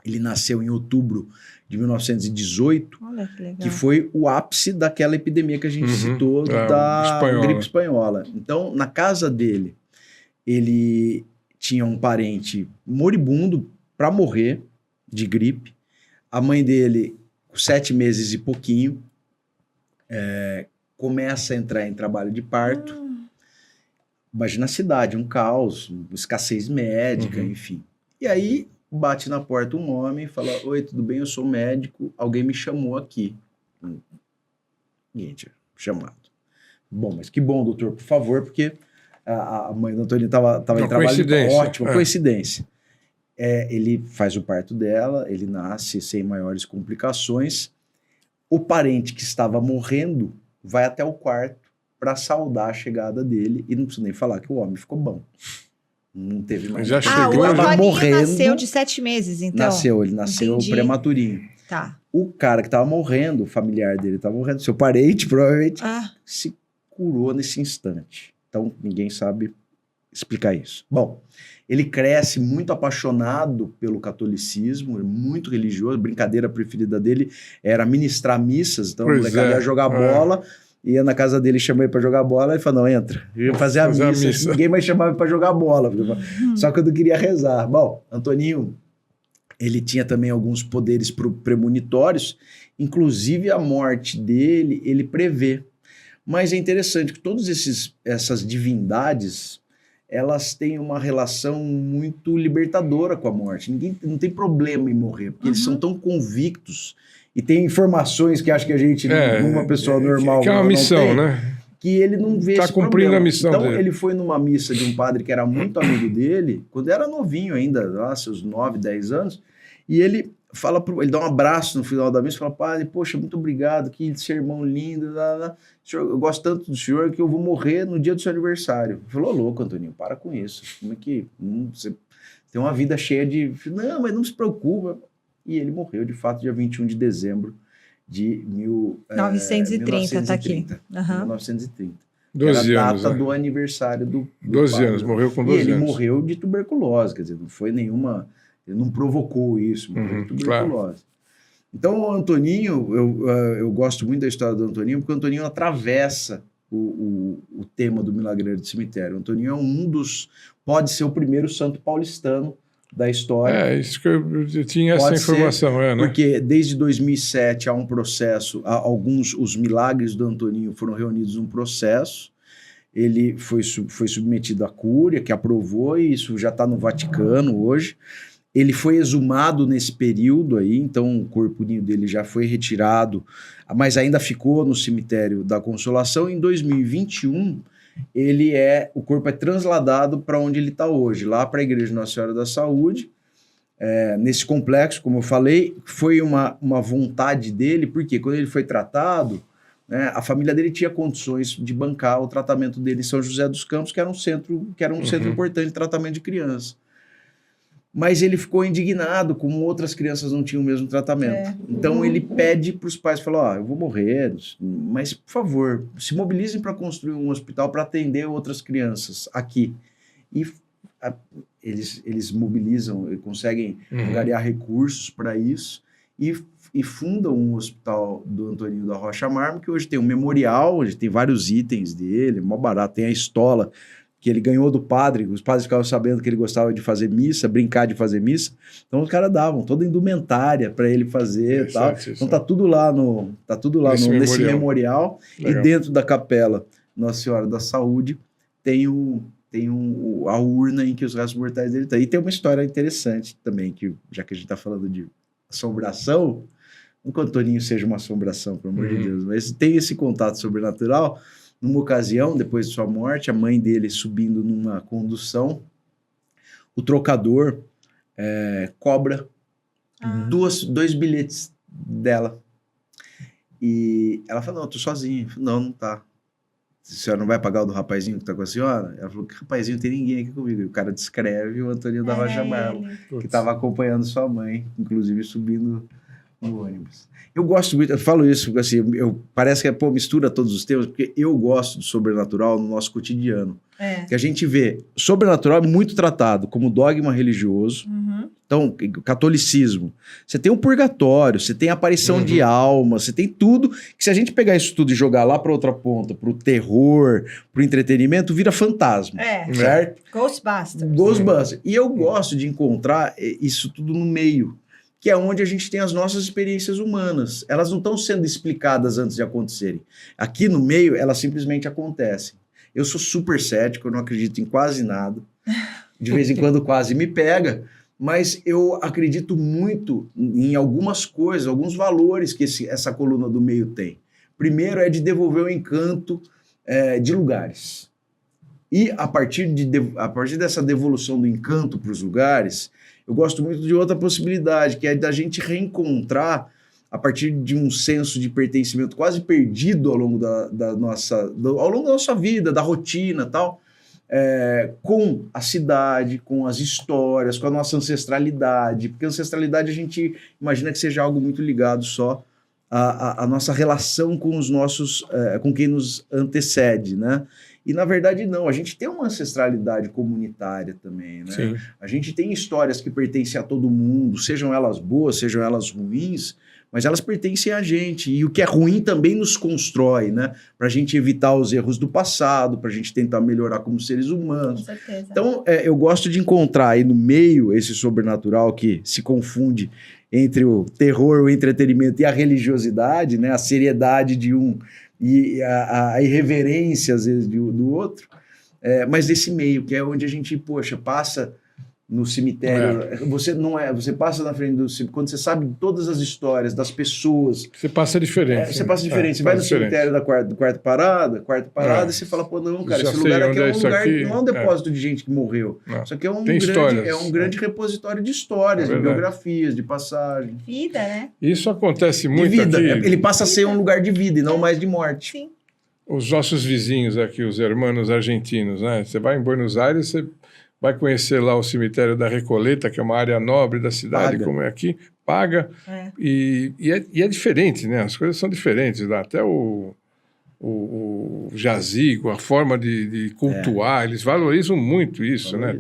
Ele nasceu em outubro de 1918, Olha que legal. que foi o ápice daquela epidemia que a gente citou da gripe espanhola. Então, na casa dele, ele tinha um parente moribundo para morrer de gripe. A mãe dele, com 7 meses e pouquinho, começa a entrar em trabalho de parto. Imagina a cidade, um caos, escassez médica, enfim. E aí bate na porta um homem e fala: oi, tudo bem? Eu sou médico, alguém me chamou aqui. Ninguém tinha chamado. Bom, mas que bom, doutor, por favor, porque a mãe do Antônio estava em trabalho. Ótima coincidência. Ele faz o parto dela, ele nasce sem maiores complicações. O parente que estava morrendo vai até o quarto para saudar a chegada dele, e não preciso nem falar que o homem ficou bom. Não teve mais. Já chegou, o Antoninho morrendo. Nasceu de 7 meses, então. Ele nasceu prematurinho. Tá. O cara que estava morrendo, o familiar dele estava morrendo, seu parente, provavelmente, se curou nesse instante. Então, ninguém sabe explicar isso. Bom, ele cresce muito apaixonado pelo catolicismo, muito religioso. A brincadeira preferida dele era ministrar missas. Então, o molecada ia jogar bola, ia na casa dele, chamou ele para jogar bola, e falou: não, entra. Eu ia fazer a missa. Ninguém mais chamava para jogar bola. Só que eu não queria rezar. Bom, Antoninho, ele tinha também alguns poderes premonitórios, inclusive a morte dele, ele prevê. Mas é interessante que todas essas divindades, elas têm uma relação muito libertadora com a morte. Ninguém não tem problema em morrer, porque eles são tão convictos e tem informações que acho que a gente, uma pessoa normal, que é uma missão, tem, né? Que ele não vê esse cumprindo problema. A missão então, dele. Ele foi numa missa de um padre que era muito amigo dele, quando era novinho ainda, seus 9, 10 anos, e ele ele dá um abraço no final da missa e fala: padre, poxa, muito obrigado, que sermão lindo, senhor, eu gosto tanto do senhor que eu vou morrer no dia do seu aniversário. Ele falou: louco, Antoninho, para com isso. Como é que você tem uma vida cheia de... Não, mas não se preocupa. E ele morreu, de fato, dia 21 de dezembro de 1930, tá aqui. 1930. 12 era a anos. data do aniversário do 12 padre. anos, morreu com 12 anos. E ele morreu de tuberculose, quer dizer, não foi nenhuma... Ele não provocou isso, morreu de tuberculose. Claro. Então, o Antoninho, eu gosto muito da história do Antoninho, porque o Antoninho atravessa o tema do Milagreiro do Cemitério. O Antoninho é pode ser o primeiro santo paulistano da história. Isso que eu tinha essa informação. Né? Porque desde 2007 há um processo, os milagres do Antoninho foram reunidos num processo, ele foi submetido à cúria, que aprovou, e isso já está no Vaticano hoje. Ele foi exumado nesse período aí, então o corpinho dele já foi retirado, mas ainda ficou no cemitério da Consolação. Em 2021, o corpo é transladado para onde ele está hoje, lá para a Igreja Nossa Senhora da Saúde, nesse complexo, como eu falei. Foi uma vontade dele, porque quando ele foi tratado, né, a família dele tinha condições de bancar o tratamento dele em São José dos Campos, que era um centro importante de tratamento de criança. Mas ele ficou indignado, como outras crianças não tinham o mesmo tratamento. Então ele pede para os pais, fala, eu vou morrer, mas por favor, se mobilizem para construir um hospital para atender outras crianças aqui. E eles mobilizam, conseguem angariar recursos para isso e fundam um hospital do Antoninho da Rocha Marmo, que hoje tem um memorial, hoje tem vários itens dele, mó barato, tem a estola que ele ganhou do padre, os padres ficavam sabendo que ele gostava de fazer missa, brincar de fazer missa, então os caras davam toda a indumentária para ele fazer e tal. Então tá tudo lá nesse memorial. E dentro da capela Nossa Senhora da Saúde tem a urna em que os restos mortais dele estão. E tem uma história interessante também, que já que a gente está falando de assombração, não que o Antoninho seja uma assombração, pelo amor de Deus, mas tem esse contato sobrenatural. Numa ocasião, depois de sua morte, a mãe dele subindo numa condução, o trocador cobra 2 bilhetes dela. E ela falou, não, eu tô sozinha. Não tá. A senhora não vai pagar o do rapazinho que tá com a senhora? Ela falou, que rapazinho, tem ninguém aqui comigo. E o cara descreve o Antoninho da Rocha Marmo, que estava acompanhando sua mãe, inclusive subindo no ônibus. Eu gosto muito, eu falo isso, assim, parece que mistura todos os temas, porque eu gosto do sobrenatural no nosso cotidiano. Que a gente vê sobrenatural muito tratado como dogma religioso. Então, catolicismo. Você tem o purgatório, você tem a aparição de alma, você tem tudo, que se a gente pegar isso tudo e jogar lá para outra ponta, para o terror, para o entretenimento, vira fantasma. Certo? Ghostbusters. E eu gosto de encontrar isso tudo no meio, que é onde a gente tem as nossas experiências humanas. Elas não estão sendo explicadas antes de acontecerem. Aqui no meio, elas simplesmente acontecem. Eu sou super cético, eu não acredito em quase nada. De vez em quando quase me pega, mas eu acredito muito em algumas coisas, alguns valores que essa coluna do meio tem. Primeiro é de devolver o encanto de lugares. E a partir dessa devolução do encanto para os lugares, eu gosto muito de outra possibilidade, que é da gente reencontrar, a partir de um senso de pertencimento quase perdido ao longo da nossa vida, da rotina e tal, com a cidade, com as histórias, com a nossa ancestralidade, porque a ancestralidade a gente imagina que seja algo muito ligado só à nossa relação com os nossos, com quem nos antecede, né? E, na verdade, não. A gente tem uma ancestralidade comunitária também, né? Sim. A gente tem histórias que pertencem a todo mundo, sejam elas boas, sejam elas ruins, mas elas pertencem a gente. E o que é ruim também nos constrói, né? Para a gente evitar os erros do passado, para a gente tentar melhorar como seres humanos. Com certeza. Então, eu gosto de encontrar aí no meio esse sobrenatural que se confunde entre o terror, o entretenimento e a religiosidade, né? A seriedade de um e a irreverência, às vezes, do outro, mas desse meio, que é onde a gente, passa no cemitério. Você passa na frente do cemitério, quando você sabe todas as histórias das pessoas. Você passa diferente. Você passa diferente. Você vai no cemitério da quarta parada, e você fala, não, cara, esse lugar aqui é um lugar, não é um depósito de gente que morreu. Isso aqui é um grande repositório de histórias, de biografias, de passagem. Vida, né? Isso acontece muito de vida. aqui. Ele passa a ser um lugar de vida e não mais de morte. Sim. Os nossos vizinhos aqui, os hermanos argentinos, né? Você vai em Buenos Aires, você vai conhecer lá o cemitério da Recoleta, que é uma área nobre da cidade, como é aqui, paga. E é diferente, né? As coisas são diferentes lá. Até o jazigo, a forma de cultuar, eles valorizam muito isso, né?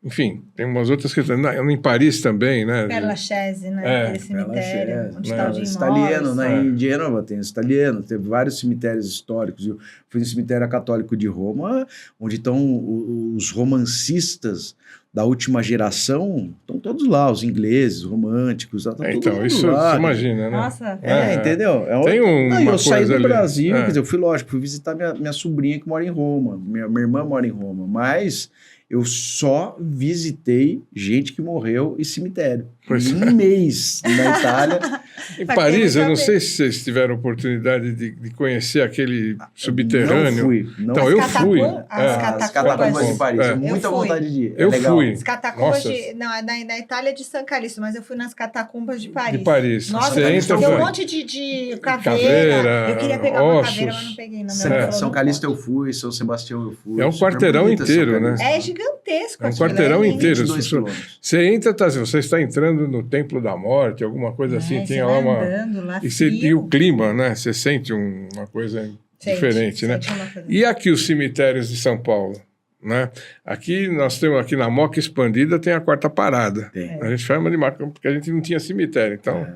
Enfim, tem umas outras questões. Em Paris também, né? Père Lachaise, né? Aquele cemitério, onde está o Jim italiano, Morrison. Em Gênova tem os italianos, teve vários cemitérios históricos. Eu fui no cemitério católico de Roma, onde estão os romancistas da última geração, estão todos lá, os ingleses, os românticos. Então, isso lá, você imagina, né? Nossa. Entendeu? Tem eu saí do ali. Brasil, quer dizer, eu fui, lógico, fui visitar minha sobrinha que mora em Roma. Minha irmã mora em Roma, mas Eu só visitei gente que morreu e cemitério. Pois Um mês na Itália. Em Mas Paris, tem eu não muita sei se vocês tiveram oportunidade de conhecer aquele subterrâneo. Não fui. Não Então, fui. eu As fui. As catacumbas de Paris. É. Muita Eu fui. vontade de ir. Eu legal. fui. As catacumbas Nossa. na Itália é de San Calixto, mas eu fui nas catacumbas de Paris. De Paris. Nossa, Você entra, tem um vai. monte de caveira. Caveira, Eu queria pegar uma ossos. caveira, mas não peguei. Não, minha mãe falou, São não Calixto pode. eu fui, São Sebastião eu fui. É um Super quarteirão bonita São inteiro, Calixto. né? É gigantesco. É um aquilo, quarteirão lindo. inteiro. 22 quilômetros. Você entra, você está entrando no Templo da Morte, alguma coisa assim, Você tem lá vai uma... andando lá, E frio. o clima, né? Você sente uma coisa diferente, né? Sente uma coisa. E aqui os cemitérios de São Paulo, né? Aqui nós temos aqui na Moca Expandida tem a Quarta Parada. Tem. A gente chama de Moca porque a gente não tinha cemitério, então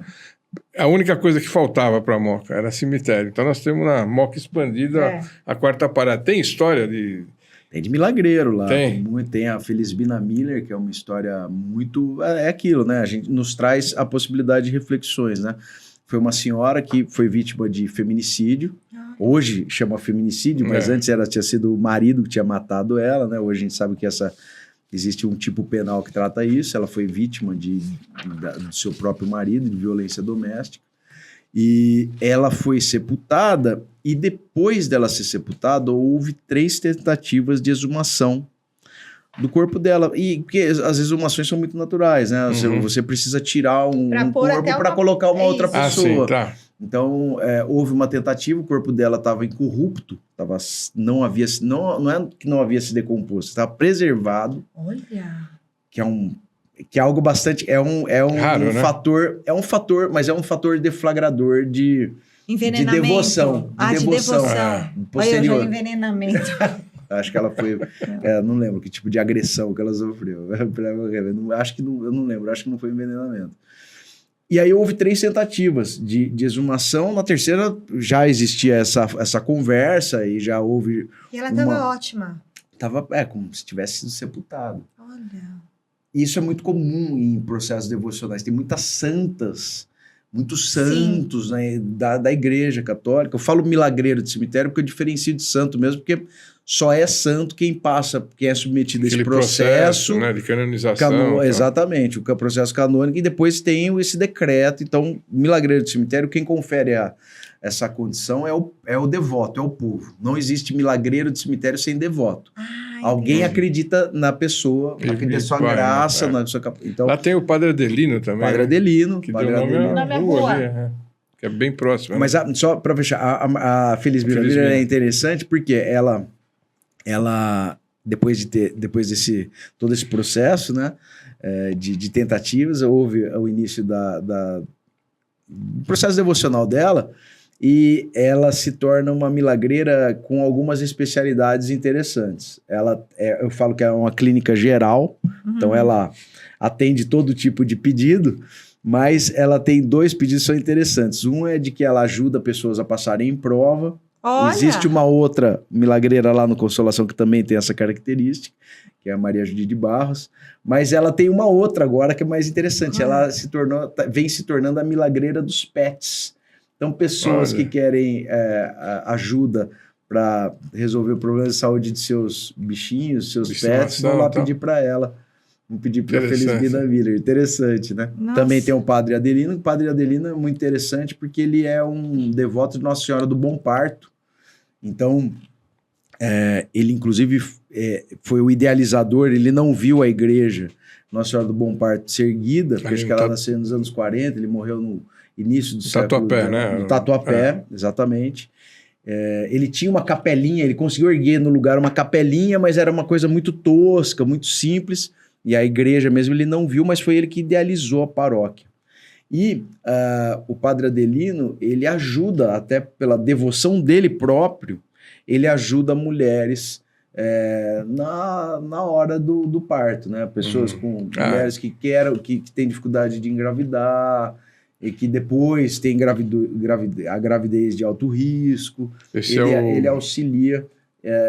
a única coisa que faltava para a Moca era cemitério. Então nós temos na Moca Expandida a Quarta Parada. Tem história de... Tem de milagreiro lá. Tem. Tem a Felisbina Miller, que é uma história muito... É aquilo, né? A gente nos traz a possibilidade de reflexões, né? Foi uma senhora que foi vítima de feminicídio. Hoje chama feminicídio, mas antes tinha sido o marido que tinha matado ela, né? Hoje a gente sabe que existe um tipo penal que trata isso. Ela foi vítima do seu próprio marido, de violência doméstica. E ela foi sepultada, e depois dela ser sepultada, houve 3 tentativas de exumação do corpo dela. E porque as exumações são muito naturais, né? Você precisa tirar um corpo para colocar uma outra pessoa. Sim, tá. Então, houve uma tentativa, o corpo dela estava incorrupto, não é que não havia se decomposto, estava preservado. Olha! Que é algo bastante... Raro, um né? fator, mas é um fator deflagrador de Envenenamento. devoção. De devoção. Posterior. Olha, eu já envenenamento. Acho que ela foi... não lembro que tipo de agressão que ela sofreu. Eu não lembro, acho que não foi envenenamento. E aí houve 3 tentativas de exumação. Na terceira já existia essa conversa e já houve... E ela estava ótima. Tava, como se tivesse sido sepultado. Olha... Isso é muito comum em processos devocionais. Tem muitas santas, muitos santos, né, da Igreja Católica. Eu falo milagreiro de cemitério porque eu diferencio de santo mesmo, porque só é santo quem é submetido a esse processo, né, de canonização. Exatamente, o processo canônico, e depois tem esse decreto. Então, milagreiro de cemitério, quem confere essa condição é o devoto, é o povo. Não existe milagreiro de cemitério sem devoto. Alguém acredita na pessoa, acredita na sua graça, na sua capacidade. Então, lá tem o Padre Adelino também. Padre Adelino. Que Padre deu Adelino. nome à rua ali, que é bem próximo. Mas só para fechar, a Felisbina Miller é interessante porque ela depois desse todo esse processo, né, de tentativas, houve o início do processo devocional dela, e ela se torna uma milagreira com algumas especialidades interessantes. Eu falo que é uma clínica geral, então ela atende todo tipo de pedido, mas ela tem 2 pedidos que são interessantes. Um é de que ela ajuda pessoas a passarem em prova. Olha. Existe uma outra milagreira lá no Consolação que também tem essa característica, que é a Maria Judy de Barros, mas ela tem uma outra agora que é mais interessante. Ela vem se tornando a milagreira dos pets. Então, pessoas que querem ajuda para resolver o problema de saúde de seus bichinhos, seus pets, vão lá pedir para ela. Vão pedir para a Felisbina Miller. Interessante, né? Nossa. Também tem o Padre Adelino. O Padre Adelino é muito interessante porque ele é um devoto de Nossa Senhora do Bom Parto. Então, ele inclusive foi o idealizador, ele não viu a igreja Nossa Senhora do Bom Parto ser erguida, porque acho que ela nasceu nos anos 40, ele morreu no início do século... Tatuapé, né? No Tatuapé, exatamente. Ele tinha uma capelinha, ele conseguiu erguer no lugar uma capelinha, mas era uma coisa muito tosca, muito simples, e a igreja mesmo ele não viu, mas foi ele que idealizou a paróquia. E o Padre Adelino, ele ajuda, até pela devoção dele próprio, ele ajuda mulheres na hora do parto, né? Pessoas com mulheres que têm dificuldade de engravidar e que depois têm a gravidez de alto risco. Ele auxilia,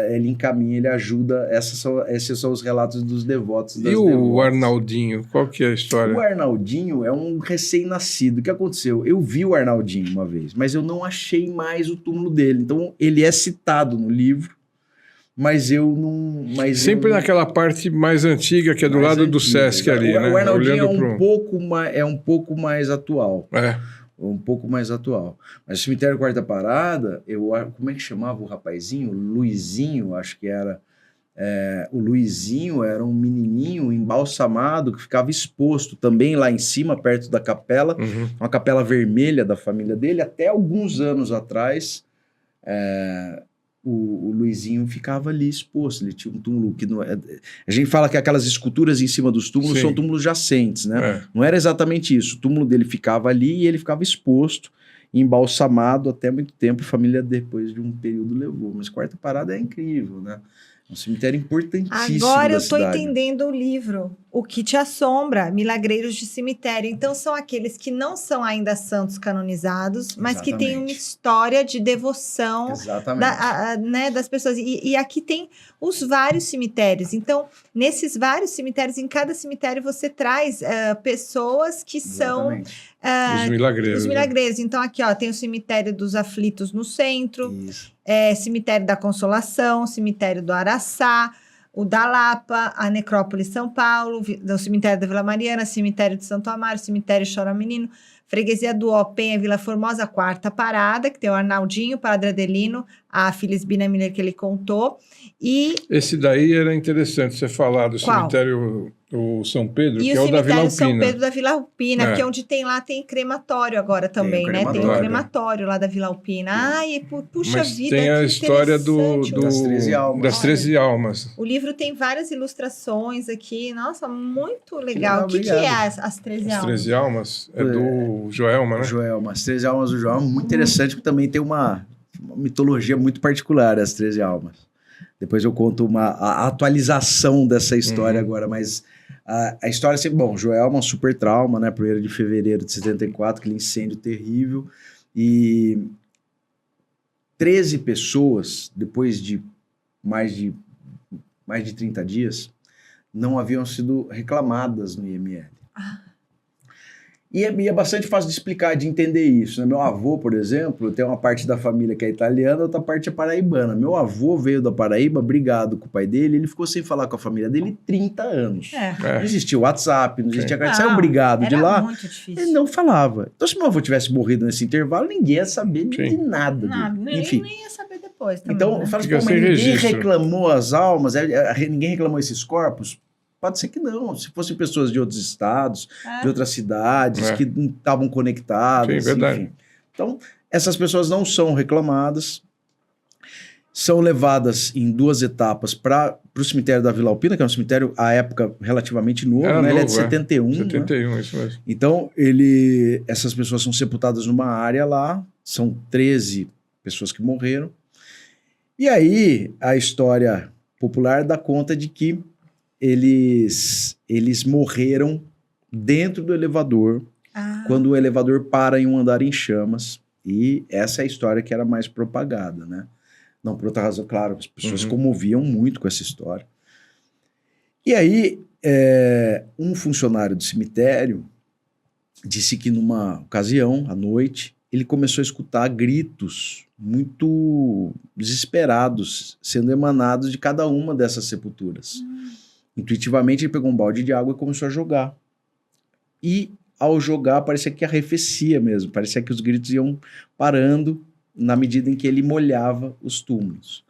ele encaminha, ele ajuda. Esses são os relatos dos devotos. E o Arnaldinho, qual que é a história? O Arnaldinho é um recém-nascido. O que aconteceu? Eu vi o Arnaldinho uma vez, mas eu não achei mais o túmulo dele. Então, ele é citado no livro, mas eu não... Sempre naquela parte mais antiga, que é do lado do Sesc ali, né? O Arnaldinho Olhando é um pouco mais atual. Um pouco mais atual. Mas o Cemitério Quarta Parada, como é que chamava o rapazinho? Luizinho, acho que era. O Luizinho era um menininho embalsamado que ficava exposto também lá em cima, perto da capela, uma capela vermelha da família dele. Até alguns anos atrás, o Luizinho ficava ali exposto. Ele tinha um túmulo que a gente fala que aquelas esculturas em cima dos túmulos são túmulos jacentes, né? Não era exatamente isso. O túmulo dele ficava ali e ele ficava exposto, embalsamado até muito tempo. A família, depois de um período, levou. Mas Quarta Parada é incrível, né? É um cemitério importantíssimo. Agora eu estou entendendo o livro, O que te assombra, Milagreiros de Cemitério. Então são aqueles que não são ainda santos canonizados, mas que têm uma história de devoção das pessoas. E aqui tem os vários cemitérios. Então, nesses vários cemitérios, em cada cemitério você traz pessoas que são... os milagreiros. Os milagreiros. Então, aqui tem o cemitério dos aflitos no centro, cemitério da Consolação, cemitério do Araçá, o da Lapa, a Necrópole São Paulo, o cemitério da Vila Mariana, cemitério de Santo Amaro, cemitério Chora Menino, freguesia do Penha, Vila Formosa, Quarta Parada, que tem o Arnaldinho, Padre Adelino, a Filisbina Miller que ele contou. E esse daí era interessante você falar do cemitério o São Pedro, e que é o da Vila Alpina. São Pedro da Vila Alpina, que é onde tem crematório agora também, né? Tem um crematório lá da Vila Alpina. Ai, puxa Mas vida, tem a história das 13 almas. Das 13 almas. O livro tem várias ilustrações aqui. Nossa, muito legal. O que é as 13 almas? As 13 almas é do Joelma, né? Joelma. As 13 almas do Joelma, muito interessante, porque também tem uma mitologia muito particular, as 13 almas. Depois eu conto a atualização dessa história agora, mas a história é sempre... Bom, Joelma, um super trauma, né? 1º de fevereiro de 74, aquele incêndio terrível. E 13 pessoas, depois de mais de 30 dias, não haviam sido reclamadas no IML. E é bastante fácil de explicar, de entender isso, né? Meu avô, por exemplo, tem uma parte da família que é italiana, outra parte é paraibana. Meu avô veio da Paraíba, brigado com o pai dele, ele ficou sem falar com a família dele 30 anos. Não existia WhatsApp, não existia... Ele saiu brigado de lá, muito difícil. Ele não falava. Então, se meu avô tivesse morrido nesse intervalo, ninguém ia saber de nada dele. Enfim. Nem ia saber depois também, então, né? fala assim, mas ninguém reclamou as almas, ninguém reclamou esses corpos? Pode ser que não. Se fossem pessoas de outros estados, de outras cidades, que não estavam conectadas. Sim, verdade. Enfim. Então, essas pessoas não são reclamadas, são levadas em 2 etapas para o cemitério da Vila Alpina, que é um cemitério, à época, relativamente novo, né? Ele é de 71. 71, né? Isso mesmo. Então, essas pessoas são sepultadas numa área lá, são 13 pessoas que morreram. E aí, a história popular dá conta de que eles morreram dentro do elevador, quando o elevador para em um andar em chamas, e essa é a história que era mais propagada, né? Não por outra razão, claro, as pessoas se comoviam muito com essa história. E aí, um funcionário do cemitério disse que numa ocasião, à noite, ele começou a escutar gritos muito desesperados sendo emanados de cada uma dessas sepulturas. Intuitivamente, ele pegou um balde de água e começou a jogar. E, ao jogar, parecia que arrefecia mesmo. Parecia que os gritos iam parando na medida em que ele molhava os túmulos.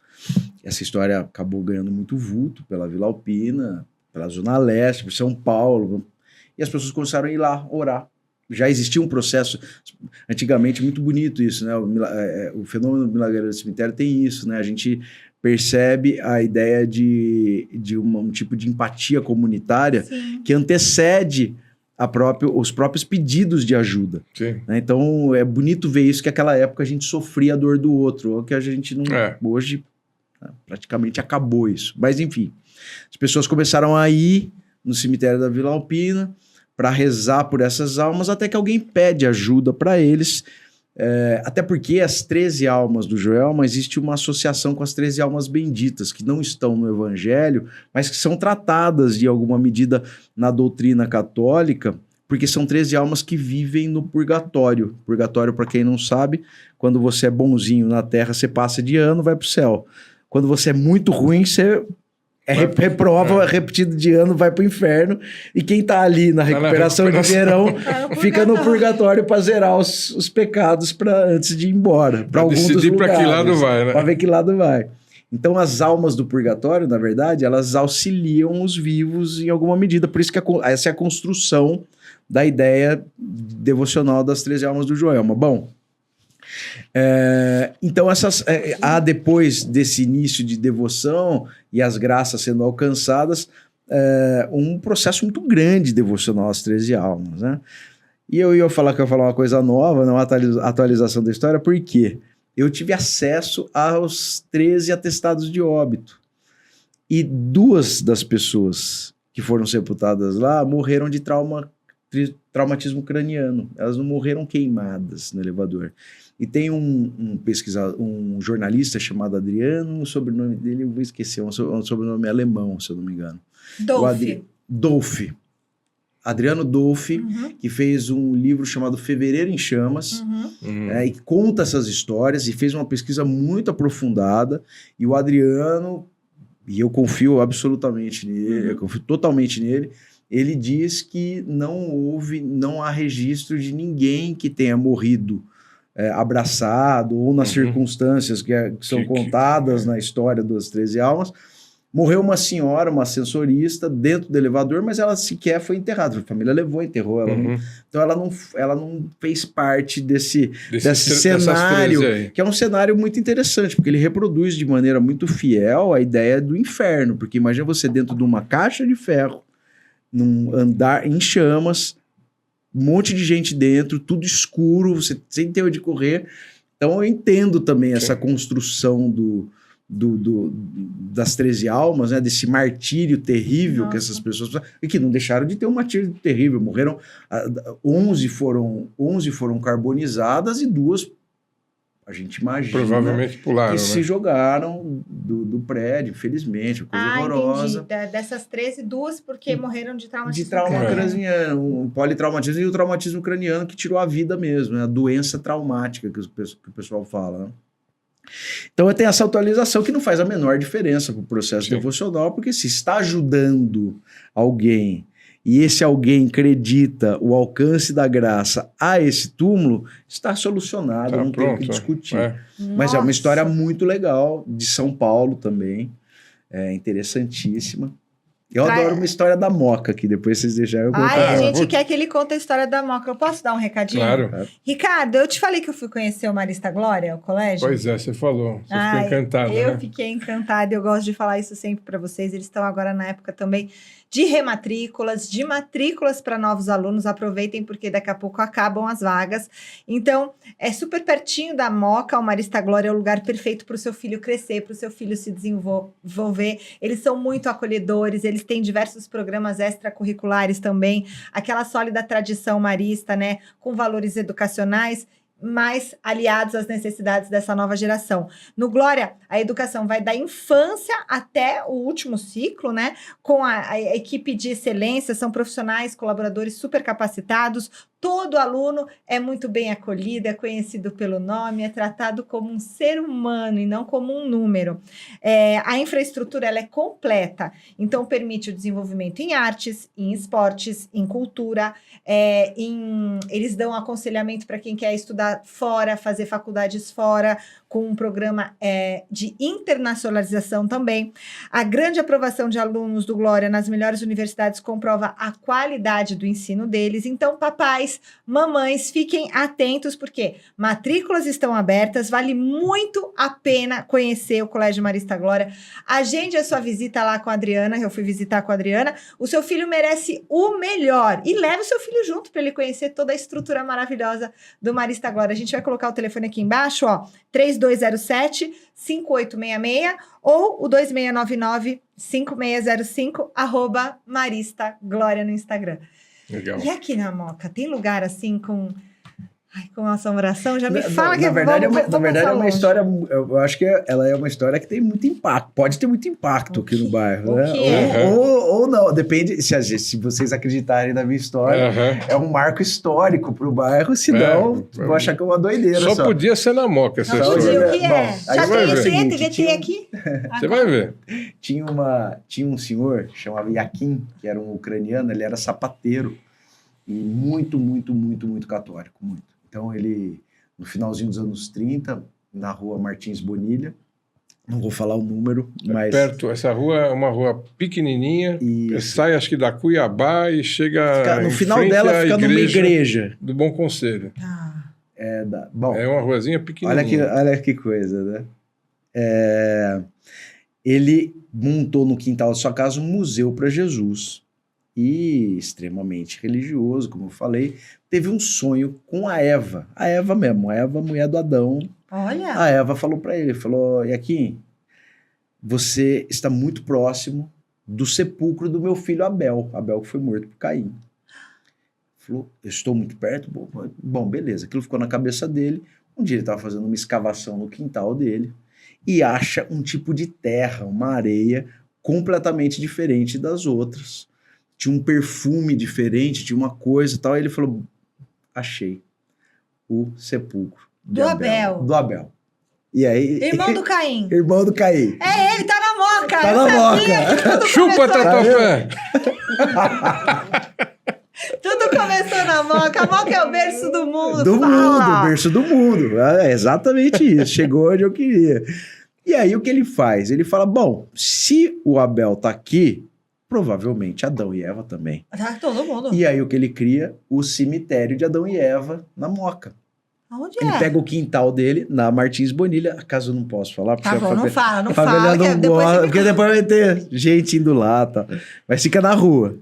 Essa história acabou ganhando muito vulto pela Vila Alpina, pela Zona Leste, por São Paulo. E as pessoas começaram a ir lá orar. Já existia um processo, antigamente, muito bonito isso, né? O fenômeno do milagreiro do cemitério tem isso, né? A gente percebe a ideia de um tipo de empatia comunitária que antecede os próprios pedidos de ajuda. Né? Então, é bonito ver isso, que naquela época a gente sofria a dor do outro, que a gente não... Hoje, praticamente acabou isso. Mas, enfim, as pessoas começaram a ir no cemitério da Vila Alpina para rezar por essas almas, até que alguém pede ajuda para eles. Até porque as 13 almas do Joelma, existe uma associação com as 13 almas benditas, que não estão no Evangelho, mas que são tratadas de alguma medida na doutrina católica, porque são 13 almas que vivem no purgatório. Purgatório, para quem não sabe, quando você é bonzinho na Terra, você passa de ano, vai para o céu. Quando você é muito ruim, você reprova, repetido de ano, vai pro inferno. E quem tá ali na recuperação de verão fica no purgatório para zerar os pecados antes de ir embora. Para algum dos lugares. Para que lado vai, né? Para ver que lado vai. Então, as almas do purgatório, na verdade, elas auxiliam os vivos em alguma medida. Por isso que essa é a construção da ideia devocional das 13 almas do Joelma. Bom, então há depois desse início de devoção e as graças sendo alcançadas, um processo muito grande devocional às 13 almas, né? E eu ia falar que eu ia falar uma coisa nova, não atualização da história, por quê? Eu tive acesso aos 13 atestados de óbito. E 2 das pessoas que foram sepultadas lá morreram de traumatismo craniano. Elas não morreram queimadas no elevador. E tem um jornalista chamado Adriano, o sobrenome dele eu vou esquecer, um sobrenome alemão, se eu não me engano. Dolphy. Adriano Dolphy, que fez um livro chamado Fevereiro em Chamas, e conta essas histórias e fez uma pesquisa muito aprofundada. E o Adriano, e eu confio absolutamente nele, eu confio totalmente nele, ele diz que não há registro de ninguém que tenha morrido abraçado ou nas circunstâncias que são contadas na história das 13 almas. Morreu uma senhora, uma ascensorista, dentro do elevador, mas ela sequer foi enterrada. A família levou, enterrou ela. Então ela não fez parte desse cenário, que é um cenário muito interessante, porque ele reproduz de maneira muito fiel a ideia do inferno. Porque imagina você dentro de uma caixa de ferro, num andar em chamas, um monte de gente dentro, tudo escuro, você sem ter onde correr. Então eu entendo também essa construção das 13 almas, né, desse martírio terrível que essas pessoas... E que não deixaram de ter um martírio terrível. Morreram... 11 foram carbonizadas e 2, a gente imagina... Provavelmente pularam, que se jogaram do prédio, infelizmente, coisa horrorosa. Entendi. Dessas 13, 2 porque morreram de traumatismo craniano. Um politraumatismo e o traumatismo craniano que tirou a vida mesmo, né? A doença traumática que o pessoal fala, né? Então tem essa atualização que não faz a menor diferença para o processo devocional, porque se está ajudando alguém e esse alguém acredita o alcance da graça a esse túmulo, está solucionado, não tem o que discutir. Mas é uma história muito legal, de São Paulo também, interessantíssima. Eu adoro uma história da Moca, que depois vocês deixaram eu contar. A gente quer que ele conte a história da Moca. Eu posso dar um recadinho? Claro. Ricardo, eu te falei que eu fui conhecer o Marista Glória, o colégio? Pois é, você falou. Você ficou encantada, Eu fiquei encantada. Eu gosto de falar isso sempre para vocês. Eles estão agora na época também de rematrículas, de matrículas para novos alunos. Aproveitem, porque daqui a pouco acabam as vagas. Então, é super pertinho da Moca. O Marista Glória é o lugar perfeito para o seu filho crescer, para o seu filho se desenvolver. Eles são muito acolhedores, eles têm diversos programas extracurriculares também. Aquela sólida tradição marista, né, com valores educacionais, mais aliados às necessidades dessa nova geração. No Glória, a educação vai da infância até o último ciclo, né? Com a equipe de excelência, são profissionais, colaboradores super capacitados. Todo aluno é muito bem acolhido, é conhecido pelo nome, é tratado como um ser humano e não como um número. A infraestrutura ela é completa, então permite o desenvolvimento em artes, em esportes, em cultura, eles dão aconselhamento para quem quer estudar fora, fazer faculdades fora, com um programa de internacionalização também. A grande aprovação de alunos do Glória nas melhores universidades comprova a qualidade do ensino deles. Então, papais, mamães, fiquem atentos, porque matrículas estão abertas, vale muito a pena conhecer o Colégio Marista Glória. Agende a sua visita lá com a Adriana, eu fui visitar com a Adriana. O seu filho merece o melhor. E leve o seu filho junto para ele conhecer toda a estrutura maravilhosa do Marista Glória. A gente vai colocar o telefone aqui embaixo, ó, 3207-5866 ou o 2699-5605, @Marista Glória no Instagram. Legal. E aqui na Moca, tem lugar assim com... Ai, com assombração, já me fala que na verdade, vamos na verdade é uma longe. história, eu acho que ela é uma história que tem muito impacto, pode ter muito impacto aqui no bairro, né? Ou não, depende, se vocês acreditarem na minha história, é um marco histórico para o bairro, senão vou achar que é uma doideira. Só podia ser na Moca essa Não história. podia, o que é? Já tem seguinte, aqui. Você vai ver. Tinha um senhor, chamava Yakin, que era um ucraniano, ele era sapateiro, e muito, muito, muito, muito católico, muito. Então ele, no finalzinho dos anos 30, na rua Martins Bonilha, não vou falar o número, mas... Perto, essa rua é uma rua pequenininha, sai acho que da Cuiabá e chega no final dela fica numa igreja. Do Bom Conselho. Bom, é uma ruazinha pequenininha. Olha que coisa, né? Ele montou no quintal da sua casa um museu para Jesus. E extremamente religioso, como eu falei, teve um sonho com a Eva mesmo, a Eva, mulher do Adão. Olha! A Eva falou para ele, Yakin, você está muito próximo do sepulcro do meu filho Abel que foi morto por Caim. Falou, eu estou muito perto? Bom, beleza, aquilo ficou na cabeça dele. Um dia ele estava fazendo uma escavação no quintal dele e acha um tipo de terra, uma areia completamente diferente das outras. Tinha um perfume diferente, tinha uma coisa e tal. Aí ele falou, achei o sepulcro do Abel. E aí... Irmão do Caim. Irmão do Caim. É ele, tá na Moca. Tá na Moca. Chupa, Tatuapé. Tudo começou na Moca. A Moca é o berço do mundo. O berço do mundo. É exatamente isso. Chegou onde eu queria. E aí o que ele faz? Ele fala, bom, se o Abel tá aqui, provavelmente Adão e Eva também. Tá todo mundo. E aí o que ele cria? O cemitério de Adão e Eva na Moca. Onde ele pega o quintal dele na Martins Bonilha. Acaso eu não posso falar. Tá bom, não fala. Porque depois vai ter gente indo lá, tá? Mas fica na rua.